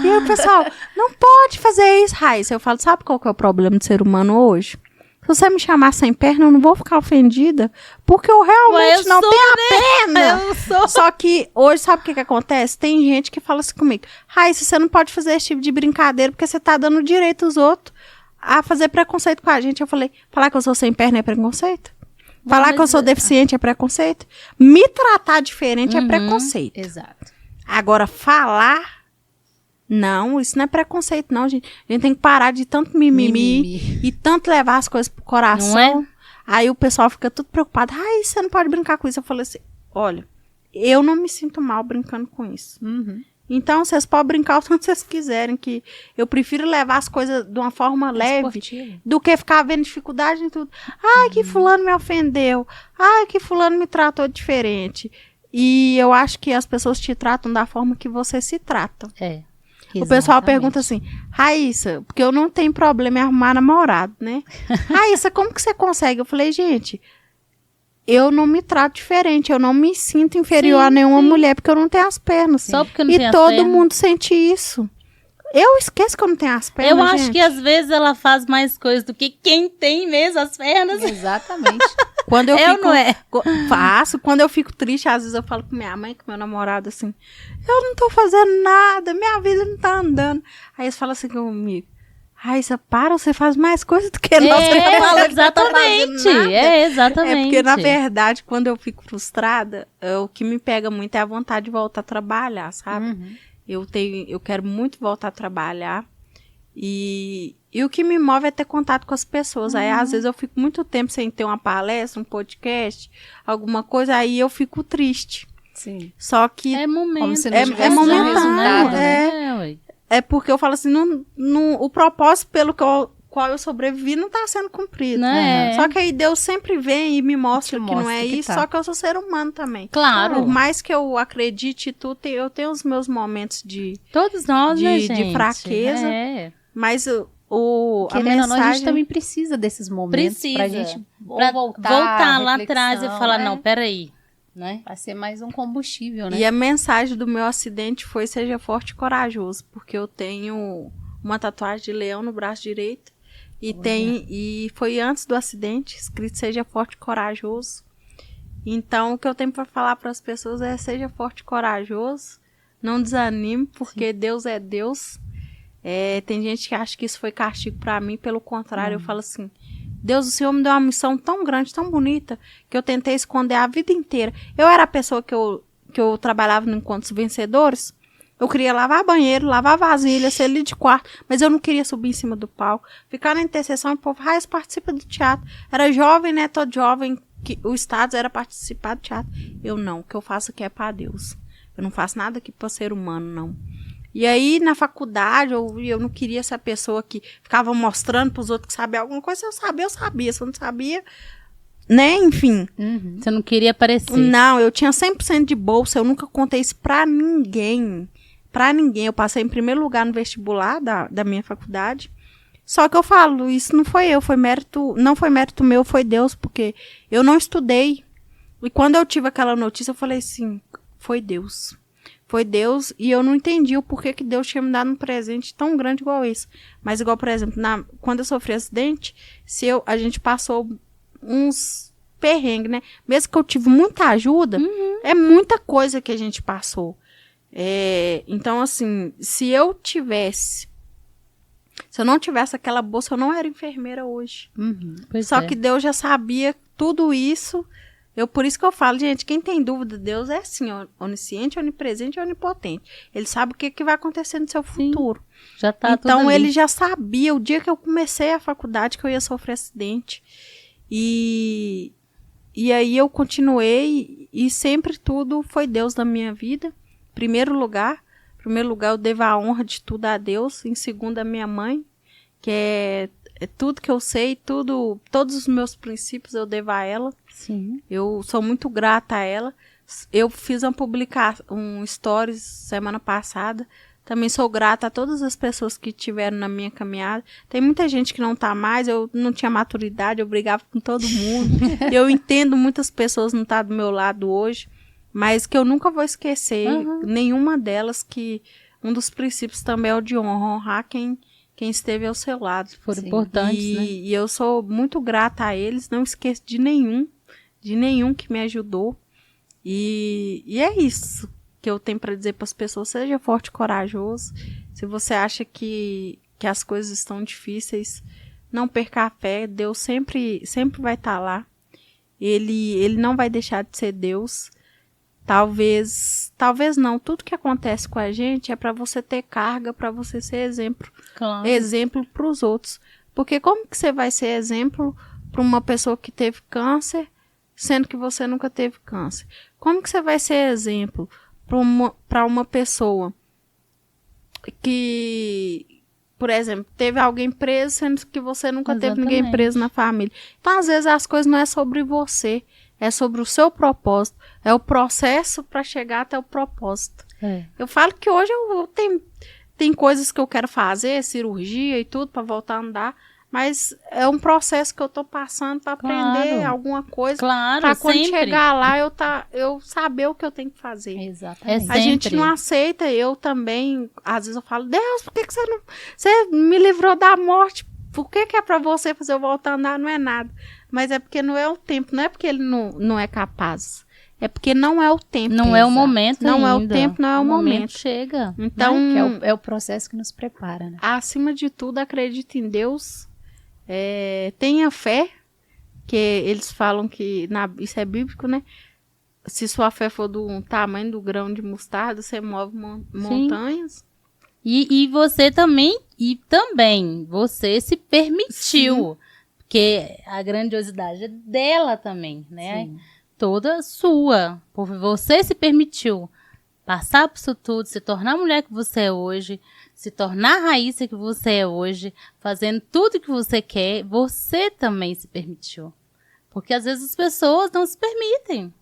E aí o pessoal, não pode fazer isso, Raíssa. Eu falo, sabe qual que é o problema do ser humano hoje? Se você me chamar sem perna, eu não vou ficar ofendida, porque eu realmente não tenho a perna. Só que hoje, sabe o que acontece? Tem gente que fala assim comigo, Raíssa, você não pode fazer esse tipo de brincadeira, porque você tá dando direito aos outros a fazer preconceito com a gente. Eu falei, falar que eu sou sem perna é preconceito? Falar que eu sou deficiente é preconceito? Me tratar diferente é preconceito. Exato. Agora, falar... Não, isso não é preconceito, não, gente. A gente tem que parar de tanto mimimi. E tanto levar as coisas pro coração. Não é? Aí o pessoal fica tudo preocupado. Ai, você não pode brincar com isso. Eu falei assim, olha, eu não me sinto mal brincando com isso. Então, vocês podem brincar o tanto vocês quiserem, que eu prefiro levar as coisas de uma forma leve do que ficar vendo dificuldade em tudo. Ai, que fulano me ofendeu. Ai, que fulano me tratou diferente. E eu acho que as pessoas te tratam da forma que você se trata. O pessoal pergunta assim, Raíssa, porque eu não tenho problema em arrumar namorado, né? Raíssa, como que você consegue? Eu falei, gente, eu não me trato diferente, eu não me sinto inferior a nenhuma mulher, porque eu não tenho as pernas. Só porque eu não tenho as pernas. E todo mundo sente isso. Eu esqueço que eu não tenho as pernas, Eu acho gente. que às vezes ela faz mais coisas do que quem tem mesmo as pernas. Exatamente. Quando eu fico, não é? Faço. Quando eu fico triste, às vezes eu falo com minha mãe, com meu namorado, assim, eu não tô fazendo nada, minha vida não tá andando. Aí eles falam assim comigo, Raíssa, para, você faz mais coisa do que nós. Você fala que exatamente. Tá nada. Exatamente. É porque, na verdade, quando eu fico frustrada, o que me pega muito é a vontade de voltar a trabalhar, sabe? Eu quero muito voltar a trabalhar. E o que me move é ter contato com as pessoas. Aí, às vezes, eu fico muito tempo sem ter uma palestra, um podcast, alguma coisa, aí eu fico triste. Sim. Só que É momento. Como se não é tivesse momentâneo, resultado, né? é porque eu falo assim, o propósito pelo qual eu sobrevivi não está sendo cumprido. Né? Só que aí Deus sempre vem e me mostra que não é isso, tá. só que eu sou ser humano também. Claro. Por mais que eu acredite, eu tenho os meus momentos de Todos nós, né, gente? de fraqueza. Mas a Querendo ou não, a mensagem... gente também precisa desses momentos pra gente pra voltar lá reflexão, atrás e falar, não, peraí. Né? Vai ser mais um combustível, né? E a mensagem do meu acidente foi seja forte e corajoso, porque eu tenho uma tatuagem de leão no braço direito e foi antes do acidente, escrito seja forte e corajoso. Então, o que eu tenho para falar para as pessoas é seja forte e corajoso, não desanime, porque Deus é Deus. Tem gente que acha que isso foi castigo para mim, pelo contrário, eu falo assim, Deus, o Senhor me deu uma missão tão grande, tão bonita, que eu tentei esconder a vida inteira. Eu era a pessoa que eu trabalhava no Encontros Vencedores, eu queria lavar banheiro, lavar vasilha, ser líder de quarto, mas eu não queria subir em cima do palco, ficar na intercessão e o povo, participa do teatro. Era jovem, né, todo jovem, que o status era participar do teatro. Eu não, o que eu faço aqui é para Deus. Eu não faço nada aqui para ser humano, não. E aí, na faculdade, eu não queria ser a pessoa que ficava mostrando pros outros que sabia alguma coisa. Se eu sabia. Se eu não sabia, né? Enfim. Você não queria aparecer. Não, eu tinha 100% de bolsa. Eu nunca contei isso pra ninguém. Pra ninguém. Eu passei em primeiro lugar no vestibular da minha faculdade. Só que eu falo, isso não foi eu, não foi mérito meu, foi Deus, porque eu não estudei. E quando eu tive aquela notícia, eu falei assim, foi Deus. Foi Deus, e eu não entendi o porquê que Deus tinha me dado um presente tão grande igual esse. Mas igual, por exemplo, quando eu sofri acidente, a gente passou uns perrengues, né? Mesmo que eu tive muita ajuda, é muita coisa que a gente passou. Então, assim, se eu não tivesse aquela bolsa, eu não era enfermeira hoje. Só que Deus já sabia tudo isso. Por isso que eu falo, gente, quem tem dúvida de Deus é assim, onisciente, onipresente e onipotente. Ele sabe o que vai acontecer no seu futuro. Já tá então, tudo ali. ele já sabia, o dia que eu comecei a faculdade, que eu ia sofrer acidente. E aí eu continuei e sempre tudo foi Deus na minha vida. Em primeiro lugar, eu devo a honra de tudo a Deus. Em segundo, a minha mãe, que é tudo que eu sei, todos os meus princípios eu devo a ela. Sim. Eu sou muito grata a ela. Eu fiz um stories semana passada. Também sou grata a todas as pessoas que tiveram na minha caminhada. Tem muita gente que não tá mais, eu não tinha maturidade, eu brigava com todo mundo. Eu entendo muitas pessoas não tá do meu lado hoje, mas que eu nunca vou esquecer nenhuma delas, que um dos princípios também é o de honrar quem esteve ao seu lado. Foram importantes, né? E eu sou muito grata a eles, não esqueço de nenhum que me ajudou. E é isso que eu tenho para dizer para as pessoas: seja forte e corajoso. Se você acha que as coisas estão difíceis, não perca a fé. Deus sempre vai estar lá. Ele não vai deixar de ser Deus. Talvez não. Tudo que acontece com a gente é para você ter carga, para você ser exemplo. Claro. Exemplo para os outros. Porque como que você vai ser exemplo para uma pessoa que teve câncer, sendo que você nunca teve câncer? Como que você vai ser exemplo para uma pessoa que, por exemplo, teve alguém preso, sendo que você nunca teve ninguém preso na família? Então, às vezes, as coisas não é sobre você, é sobre o seu propósito, é o processo para chegar até o propósito. Eu falo que hoje eu tem coisas que eu quero fazer, cirurgia e tudo, para voltar a andar. Mas é um processo que eu tô passando para aprender alguma coisa. Claro, para quando sempre. chegar lá, eu saber o que eu tenho que fazer. Exatamente. A gente não aceita, eu também, às vezes eu falo, Deus, por que você não... Você me livrou da morte, por que é para você fazer eu voltar a andar? Não é nada. Mas é porque não é o tempo, não é porque ele não é capaz. É porque não é o tempo. Não é o momento não ainda. É o tempo, não é o momento. Chega. Então, né? Que é o processo que nos prepara, né? Acima de tudo, acredite em Deus. Tenha fé, que eles falam que isso é bíblico, né? Se sua fé for do tamanho do grão de mostarda, você move montanhas. E você também, você se permitiu, porque a grandiosidade é dela também, né? Sim. Toda sua, porque você se permitiu passar por isso tudo, se tornar a mulher que você é hoje, se tornar a Raíssa que você é hoje, fazendo tudo que você quer, você também se permitiu. Porque às vezes as pessoas não se permitem.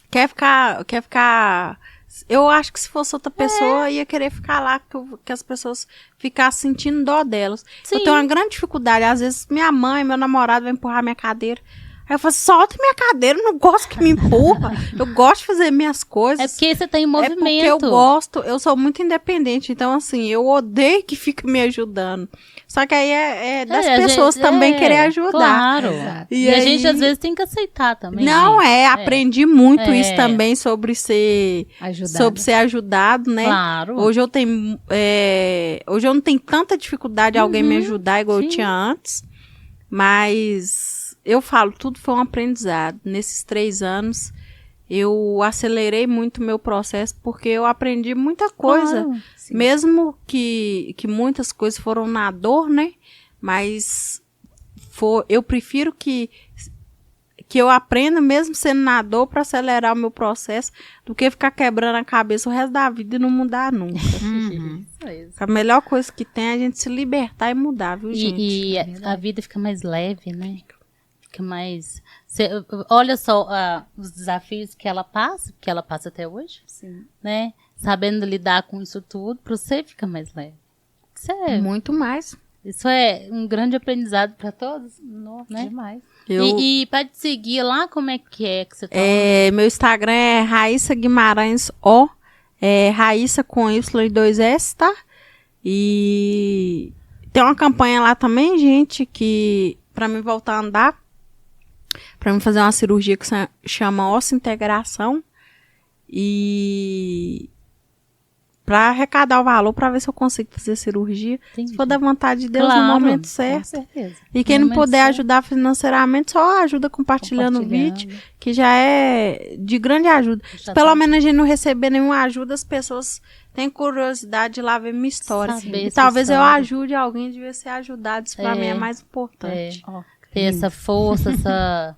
Quer ficar... Eu acho que se fosse outra pessoa, ia querer ficar lá, que as pessoas ficassem sentindo dó delas. Sim. Eu tenho uma grande dificuldade. Às vezes minha mãe, meu namorado vai empurrar minha cadeira. Aí eu falo, solta minha cadeira, eu não gosto que me empurra. Eu gosto de fazer minhas coisas. É porque você tem movimento. É porque eu gosto, eu sou muito independente. Então, assim, eu odeio que fica me ajudando. Só que aí é das pessoas também querer ajudar. Claro. E a gente, às vezes, tem que aceitar também. Não, aprendi muito isso também sobre ser ajudado, né? Claro. Hoje eu não tenho tanta dificuldade de alguém me ajudar igual eu tinha antes. Mas... eu falo, tudo foi um aprendizado. Nesses 3 anos, eu acelerei muito o meu processo, porque eu aprendi muita coisa. Claro, mesmo que muitas coisas foram na dor, né? Mas eu prefiro que eu aprenda, mesmo sendo na dor, para acelerar o meu processo, do que ficar quebrando a cabeça o resto da vida e não mudar nunca. A melhor coisa que tem é a gente se libertar e mudar, viu, gente? E a vida fica mais leve, né? Fica mais... olha só os desafios que ela passa até hoje. Sim. Né? Sabendo lidar com isso tudo, para você fica mais leve. Isso é... muito mais. Isso é um grande aprendizado para todos, né? Demais. E para te seguir lá, como é que você tá? Meu Instagram é Raíssa Guimarães Raíssa com Y e 2 S, tá? E tem uma campanha lá também, gente, que para mim voltar a andar, para mim fazer uma cirurgia que se chama osseointegração, e para arrecadar o valor, para ver se eu consigo fazer cirurgia. Entendi. Se for da vontade de Deus, no momento certo. Com certeza. E quem não puder ajudar financeiramente, só ajuda compartilhando o vídeo, que já é de grande ajuda. Se pelo menos a gente não receber nenhuma ajuda, as pessoas têm curiosidade de lá ver minha história. E talvez eu ajude alguém, devia ser ajudado. Isso para mim é mais importante. Ter essa força,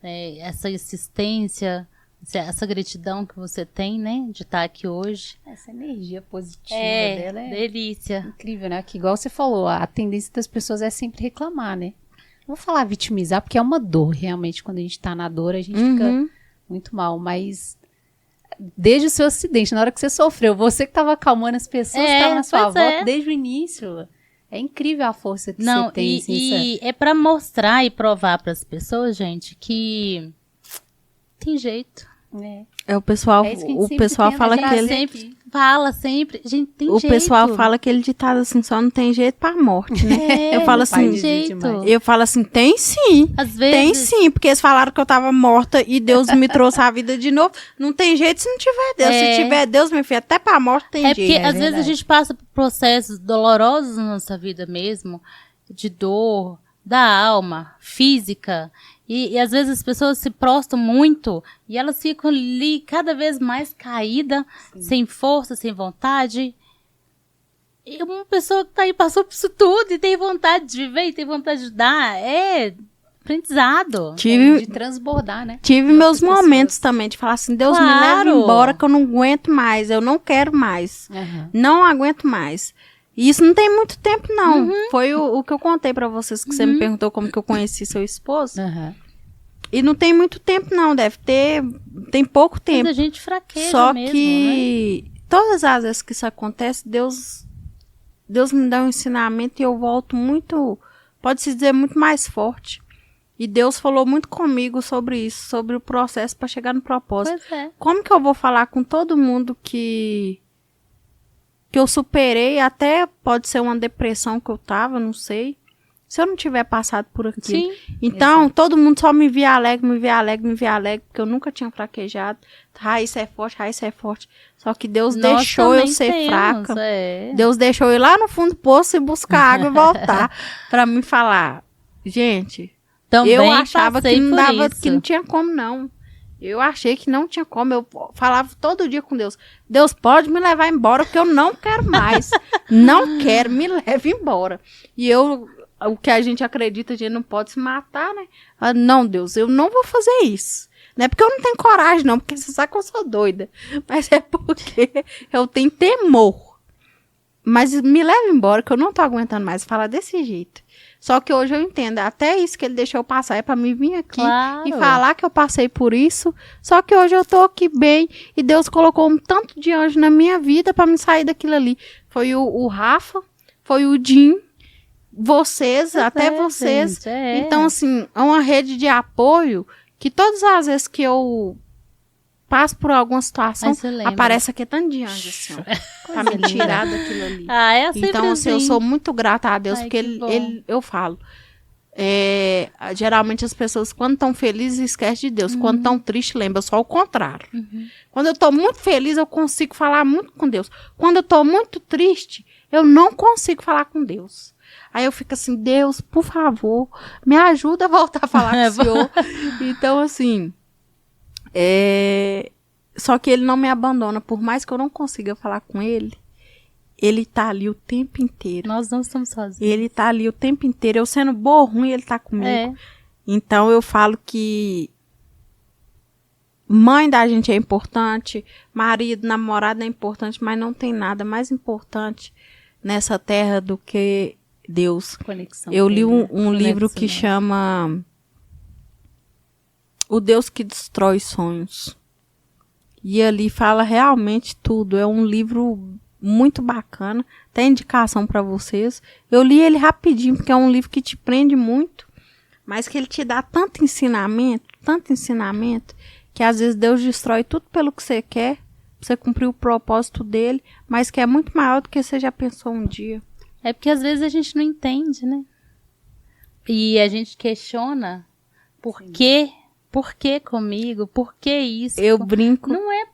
essa insistência, essa gratidão que você tem, né? De estar aqui hoje. Essa energia positiva dela é delícia. Incrível, né? Que igual você falou, a tendência das pessoas é sempre reclamar, né? Não vou falar vitimizar, porque é uma dor, realmente. Quando a gente tá na dor, a gente fica muito mal. Mas desde o seu acidente, na hora que você sofreu, você que estava acalmando as pessoas que estavam na sua volta desde o início. É incrível a força que você tem. E é para mostrar e provar para as pessoas, gente, que tem jeito. O pessoal fala que ele... Fala sempre. Gente, tem jeito. O pessoal fala aquele ditado assim, só não tem jeito pra morte, né? Eu falo assim, tem sim. Às vezes... Tem sim, porque eles falaram que eu tava morta e Deus me trouxe a vida de novo. Não tem jeito se não tiver Deus. Se tiver Deus, meu filho, até pra morte tem jeito. Porque às vezes a gente passa por processos dolorosos na nossa vida mesmo, de dor, da alma, física. E às vezes as pessoas se prostram muito e elas ficam ali cada vez mais caídas, sem força, sem vontade. E uma pessoa que tá aí passou por isso tudo e tem vontade de viver e tem vontade de dar, aprendizado. De transbordar, né? Tive meus momentos também de falar assim, Deus me leva embora que eu não aguento mais, eu não quero mais. Não aguento mais. E isso não tem muito tempo, não. Foi o que eu contei pra vocês, que você me perguntou como que eu conheci seu esposo. E não tem muito tempo, não. Deve ter... Tem pouco tempo. Mas a gente fraqueja só mesmo, que todas as vezes que isso acontece, Deus Deus me dá um ensinamento e eu volto muito, pode-se dizer, muito mais forte. E Deus falou muito comigo sobre isso, sobre o processo para chegar no propósito. Pois é. Como que eu vou falar com todo mundo que eu superei, até pode ser uma depressão que eu tava, não sei, se eu não tiver passado por aquilo. Sim. Então, Exato. todo mundo só me via alegre, porque eu nunca tinha fraquejado. Raíssa é forte. Só que Deus Nós deixou eu também ser temos, fraca. é. Deus deixou eu ir lá no fundo do poço e buscar água e voltar pra me falar. Gente, Também eu achava passei que não por dava, isso. que não tinha como, não. Eu achei que não tinha como. Eu falava todo dia com Deus. Deus pode me levar embora, porque eu não quero mais. Não quero, me leve embora. E o que a gente acredita, a gente não pode se matar, né? Não, Deus, eu não vou fazer isso. Não é porque eu não tenho coragem, não, porque você sabe que eu sou doida. Mas é porque eu tenho temor. Mas me leva embora, que eu não tô aguentando mais falar desse jeito. Só que hoje eu entendo, até isso que ele deixou passar é pra mim vir aqui Claro. e falar que eu passei por isso. Só que hoje eu tô aqui bem e Deus colocou um tanto de anjo na minha vida pra me sair daquilo ali. Foi o Rafa, foi o Jim, vocês, até vocês. Gente, é. Então, assim, é uma rede de apoio que todas as vezes que eu passo por alguma situação, Aí você lembra. aparece aqui tanto de anjo, assim, ó, pra me tirar daquilo ali. É sempre Então, assim, eu sou muito grata a Deus, Ai, porque que bom. eu falo. Geralmente as pessoas, quando estão felizes, esquecem de Deus. Uhum. Quando estão tristes, lembram só o contrário. Quando eu estou muito feliz, eu consigo falar muito com Deus. Quando eu estou muito triste, eu não consigo falar com Deus. Aí eu fico assim, Deus, por favor, me ajuda a voltar a falar com o Senhor. Então, assim, só que ele não me abandona. Por mais que eu não consiga falar com ele tá ali o tempo inteiro. Nós não estamos sozinhos. Ele tá ali o tempo inteiro. Eu sendo boa ou ruim, ele tá comigo. É. Então, eu falo que mãe da gente é importante, marido, namorado é importante, mas não tem nada mais importante nessa terra do que Deus. Conexão. Eu li um Conexão, livro que né? chama O Deus que Destrói Sonhos. E ali fala realmente tudo. É um livro muito bacana. Tem indicação para vocês. Eu li ele rapidinho, porque é um livro que te prende muito, mas que ele te dá tanto ensinamento, que às vezes Deus destrói tudo pelo que você quer, pra você cumprir o propósito dele, mas que é muito maior do que você já pensou um dia. É porque às vezes a gente não entende, né? E a gente questiona por quê? Por que comigo? Por que isso? Eu brinco. Não é.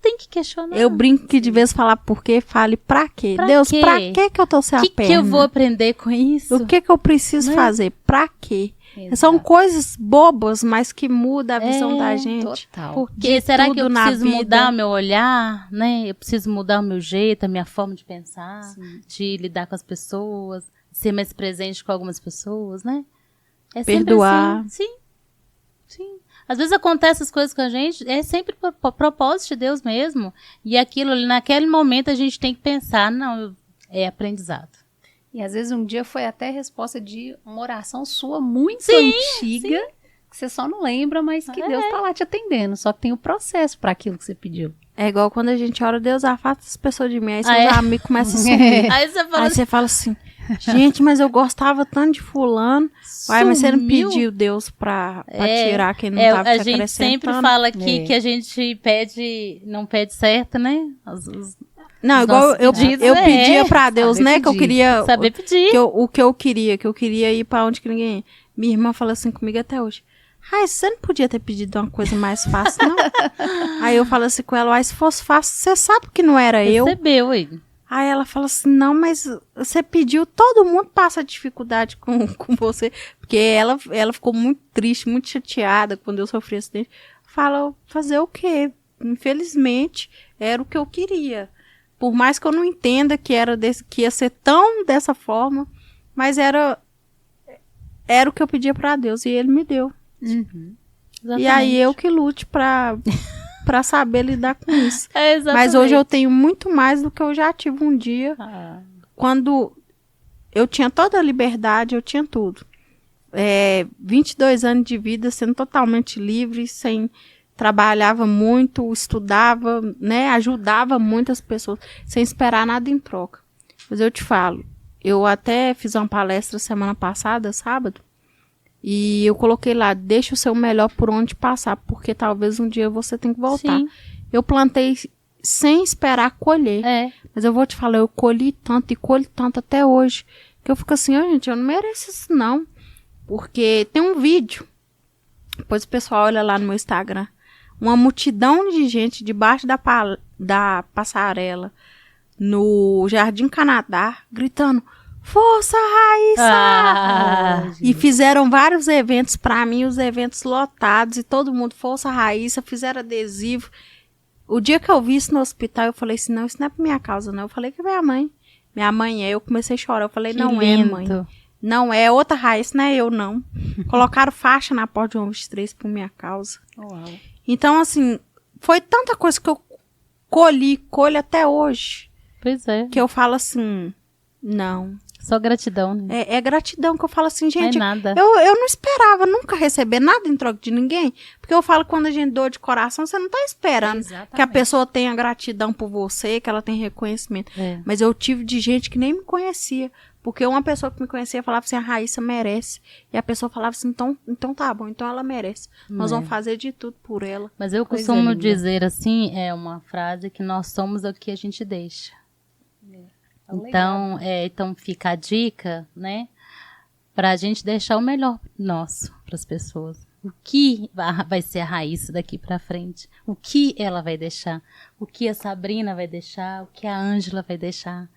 Tem que questionar. Eu brinco que de vez falar por quê, fale pra quê? Pra Deus, quê? pra que eu tô sem O a que perna? eu vou aprender com isso? O que eu preciso Né? fazer? Pra quê? Exato. São coisas bobas, mas que mudam a visão da gente. Total. Porque de será que eu tudo na preciso vida. mudar o meu olhar, né? Eu preciso mudar o meu jeito, a minha forma de pensar, de lidar com as pessoas, ser mais presente com algumas pessoas, né? É sempre Perdoar. assim. Sim. Às vezes acontecem as coisas com a gente, é sempre propósito de Deus mesmo. E aquilo ali, naquele momento, a gente tem que pensar, não, é aprendizado. E às vezes um dia foi até resposta de uma oração sua muito Sim, antiga, que você só não lembra, mas que Deus tá lá te atendendo. Só que tem o processo para aquilo que você pediu. É igual quando a gente ora, Deus afasta as pessoas de mim. Aí seus é? amigos começam a sumir. Aí você fala Aí você fala assim, gente, mas eu gostava tanto de fulano. Uai, mas você não sumiu. pediu Deus pra É, tirar quem não tava te a gente acrescentando. sempre fala aqui É. que a gente pede, não pede certo, né? Não, os igual nossos eu pedidos, pedia pra Deus, saber né, que eu pedir. queria... Saber pedir. que eu queria ir pra onde que ninguém ia. Minha irmã fala assim comigo até hoje. Ai, você não podia ter pedido uma coisa mais fácil, não? Aí eu falo assim com ela, ai, se fosse fácil, você sabe que não era eu. Recebeu, aí. Aí ela fala assim, não, mas você pediu, todo mundo passa dificuldade com você. Porque ela ficou muito triste, muito chateada quando eu sofri acidente. Fala, fazer o quê? Infelizmente, era o que eu queria. Por mais que eu não entenda que ia ser tão dessa forma, mas era o que eu pedia pra Deus e ele me deu. E aí eu que lute pra saber lidar com isso. Mas hoje eu tenho muito mais do que eu já tive um dia. Quando eu tinha toda a liberdade, eu tinha tudo. 22 anos de vida sendo totalmente livre, trabalhava muito, estudava, né, ajudava muitas pessoas, sem esperar nada em troca. Mas eu te falo, eu até fiz uma palestra semana passada, sábado, e eu coloquei lá, deixa o seu melhor por onde passar, porque talvez um dia você tenha que voltar. Sim. Eu plantei sem esperar colher, mas eu vou te falar, eu colhi tanto e colho tanto até hoje, que eu fico assim, gente, eu não mereço isso não, porque tem um vídeo, depois o pessoal olha lá no meu Instagram, uma multidão de gente debaixo da passarela, no Jardim Canadá, gritando, força, Raíssa! E fizeram vários eventos pra mim, os eventos lotados, e todo mundo, força, Raíssa, fizeram adesivo. O dia que eu vi isso no hospital, eu falei assim, não, isso não é por minha causa, não. Eu falei que é minha mãe. Minha mãe é, eu comecei a chorar, eu falei, não é, mãe. Não é, outra Raíssa, não é eu, não. Colocaram faixa na porta de 123 por minha causa. Uau. Então, assim, foi tanta coisa que eu colho até hoje. Pois é. Que eu falo assim, não. Só gratidão, né? É gratidão que eu falo assim, gente. Não é nada. Eu não esperava nunca receber nada em troca de ninguém. Porque eu falo, quando a gente doa de coração, você não tá esperando que a pessoa tenha gratidão por você, que ela tenha reconhecimento. Mas eu tive de gente que nem me conhecia. Porque uma pessoa que me conhecia falava assim, a Raíssa merece. E a pessoa falava assim, então tá bom, então ela merece. Nós vamos fazer de tudo por ela. Mas eu costumo dizer assim, é uma frase que nós somos o que a gente deixa. Então fica a dica, né? Pra gente deixar o melhor nosso pras pessoas. O que vai ser a Raíssa daqui pra frente? O que ela vai deixar? O que a Sabrina vai deixar? O que a Ângela vai deixar?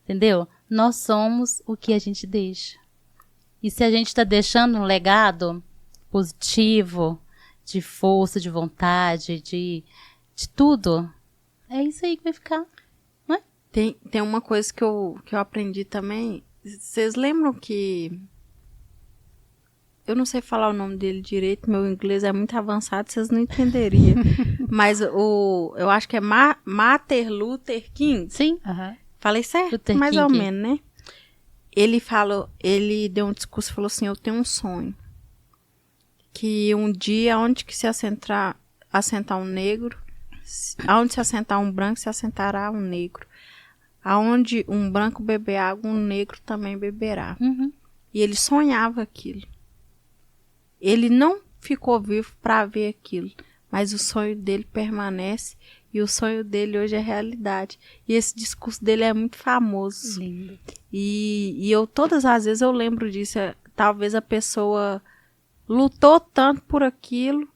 Entendeu? Nós somos o que a gente deixa. E se a gente tá deixando um legado positivo, de força, de vontade, de tudo, é isso aí que vai ficar. Tem uma coisa que eu aprendi também. Vocês lembram que... Eu não sei falar o nome dele direito, meu inglês é muito avançado, vocês não entenderiam. Mas eu acho que é Martin Luther King. Sim. Falei certo? Luther Mais King. ou menos, né? Ele deu um discurso e falou assim, eu tenho um sonho. Que um dia, onde que se assentar um negro, aonde se assentar um branco, se assentará um negro. Aonde um branco beber água, um negro também beberá. E ele sonhava aquilo. Ele não ficou vivo para ver aquilo, mas o sonho dele permanece e o sonho dele hoje é realidade. E esse discurso dele é muito famoso. Lindo. E eu todas as vezes eu lembro disso. Talvez a pessoa lutou tanto por aquilo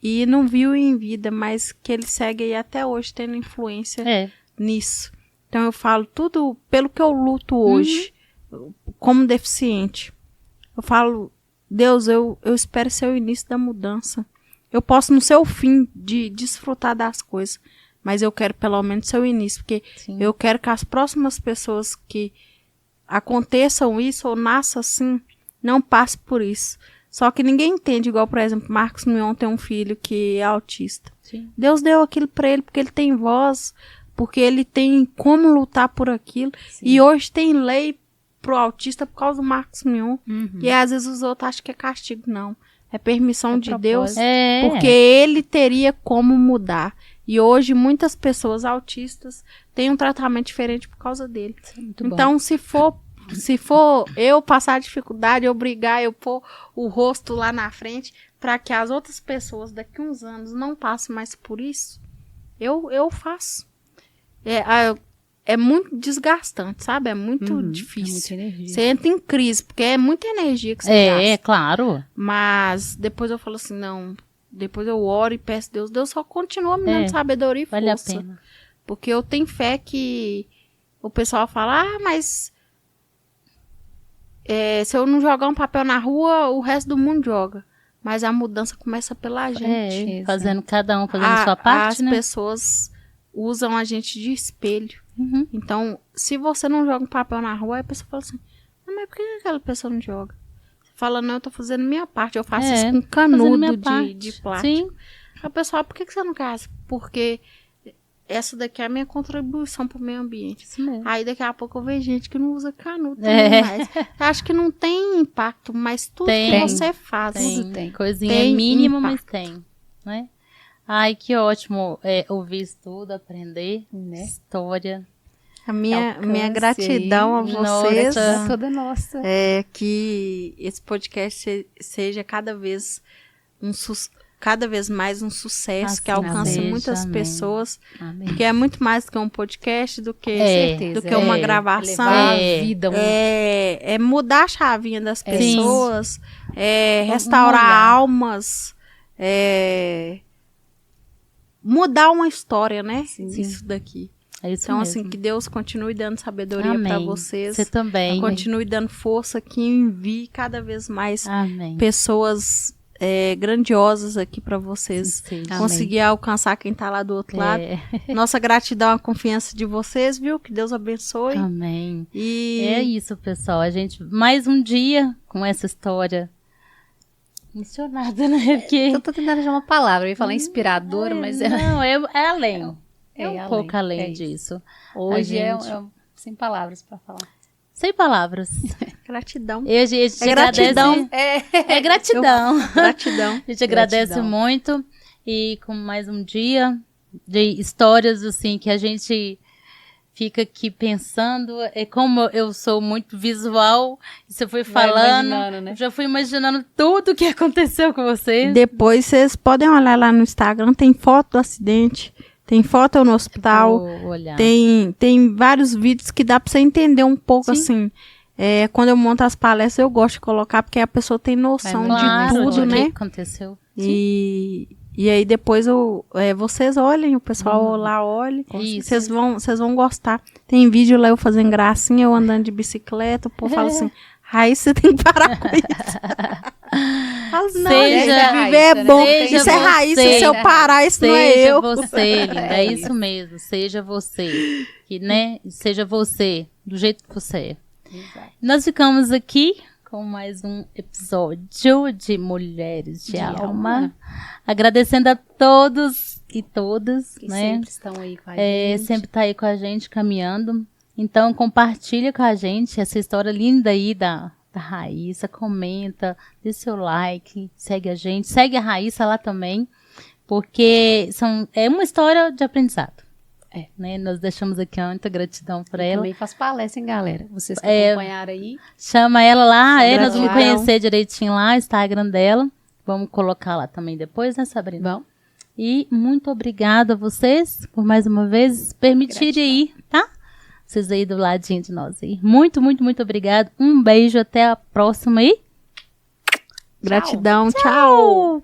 e não viu em vida, mas que ele segue aí até hoje tendo influência nisso. Então eu falo tudo pelo que eu luto hoje, como deficiente. Eu falo, Deus, eu espero ser o início da mudança. Eu posso não ser o fim de desfrutar das coisas, mas eu quero pelo menos ser o início, porque eu quero que as próximas pessoas que aconteçam isso ou nasçam assim, não passem por isso. Só que ninguém entende, igual, por exemplo, Marcos Mion tem um filho que é autista. Deus deu aquilo para ele porque ele tem voz, porque ele tem como lutar por aquilo. E hoje tem lei pro autista por causa do Marcos Mion. E às vezes os outros acham que é castigo. Não. É permissão de Deus. Porque ele teria como mudar. E hoje muitas pessoas autistas têm um tratamento diferente por causa dele. Então, se for eu passar dificuldade, eu brigar, eu pôr o rosto lá na frente, para que as outras pessoas daqui a uns anos não passem mais por isso, eu faço. É muito desgastante, sabe? É muito difícil. É muita energia. Você entra em crise, porque é muita energia que você gasta. Claro. Mas depois eu falo assim, não. Depois eu oro e peço a Deus. Deus só continua me dando sabedoria e força. Vale a pena. Porque eu tenho fé que o pessoal fala, mas se eu não jogar um papel na rua, o resto do mundo joga. Mas a mudança começa pela gente. Fazendo cada um, fazendo a sua parte, né? As pessoas usam a gente de espelho. Então, se você não joga um papel na rua, a pessoa fala assim, mas por que aquela pessoa não joga? Você fala, não, eu tô fazendo minha parte, eu faço isso com canudo de plástico. A pessoa, por que você não quer? Porque essa daqui é a minha contribuição pro meio ambiente. Aí daqui a pouco eu vejo gente que não usa canudo mais. Acho que não tem impacto, mas tudo que você faz. Tem. Coisinha mínima, mas tem, né? Ai, que ótimo ouvir isso tudo, aprender história. A minha gratidão a vocês. Nossa, toda nossa. É que esse podcast seja cada vez mais um sucesso, que alcance muitas pessoas. Amém. Porque é muito mais do que um podcast, do que uma gravação. A vida. É mudar a chavinha das pessoas, restaurar almas, mudar uma história, né? Sim. Isso daqui. É isso então, mesmo. assim, que Deus continue dando sabedoria para vocês. Você também. Continue dando força, que envie cada vez mais pessoas grandiosas aqui para vocês conseguir alcançar quem tá lá do outro lado. Nossa gratidão, a confiança de vocês, viu? Que Deus abençoe. Amém. E é isso, pessoal. A gente, mais um dia com essa história emocionada, né? Porque... Eu tô tentando achar uma palavra. Eu ia falar inspiradora, mas... Não, é além. É um pouco além disso. Hoje é sem palavras para falar. Sem palavras. Gratidão. A gente gratidão. É gratidão. Gratidão. A gente agradece muito. E com mais um dia de histórias, assim, que a gente fica aqui pensando. É como eu sou muito visual, você foi falando, né? Já fui imaginando tudo o que aconteceu com vocês. Depois vocês podem olhar lá no Instagram, tem foto do acidente. Tem foto no hospital, tem vários vídeos que dá pra você entender um pouco, assim. Quando eu monto as palestras, eu gosto de colocar, porque a pessoa tem noção de tudo, né? O que aconteceu. E aí depois vocês olhem, o pessoal lá olha, vocês vão gostar. Tem vídeo lá eu fazendo gracinha, eu andando de bicicleta, o povo fala assim, Raíssa, você tem que parar com isso. Viver é bom, isso é Raíssa, se eu parar, isso não é eu. Seja você, linda, é isso mesmo, seja você, seja você, do jeito que você é. Exato. Nós ficamos aqui com mais um episódio de Mulheres de Alma, agradecendo a todos e todas, que né? sempre estão aí com a gente. Sempre tá aí com a gente, caminhando. Então, compartilha com a gente essa história linda aí da Raíssa, comenta, dê seu like, segue a gente, segue a Raíssa lá também, porque é uma história de aprendizado. Né? Nós deixamos aqui muita gratidão para ela. Também faz palestra, hein, galera? Vocês que acompanharam aí. Chama ela lá, nós vamos conhecer direitinho lá, o Instagram dela. Vamos colocar lá também depois, né, Sabrina? Bom. E muito obrigada a vocês por mais uma vez permitirem ir, tá? Vocês aí do ladinho de nós aí. Muito, muito, muito obrigado. Um beijo, até a próxima aí. Gratidão, tchau.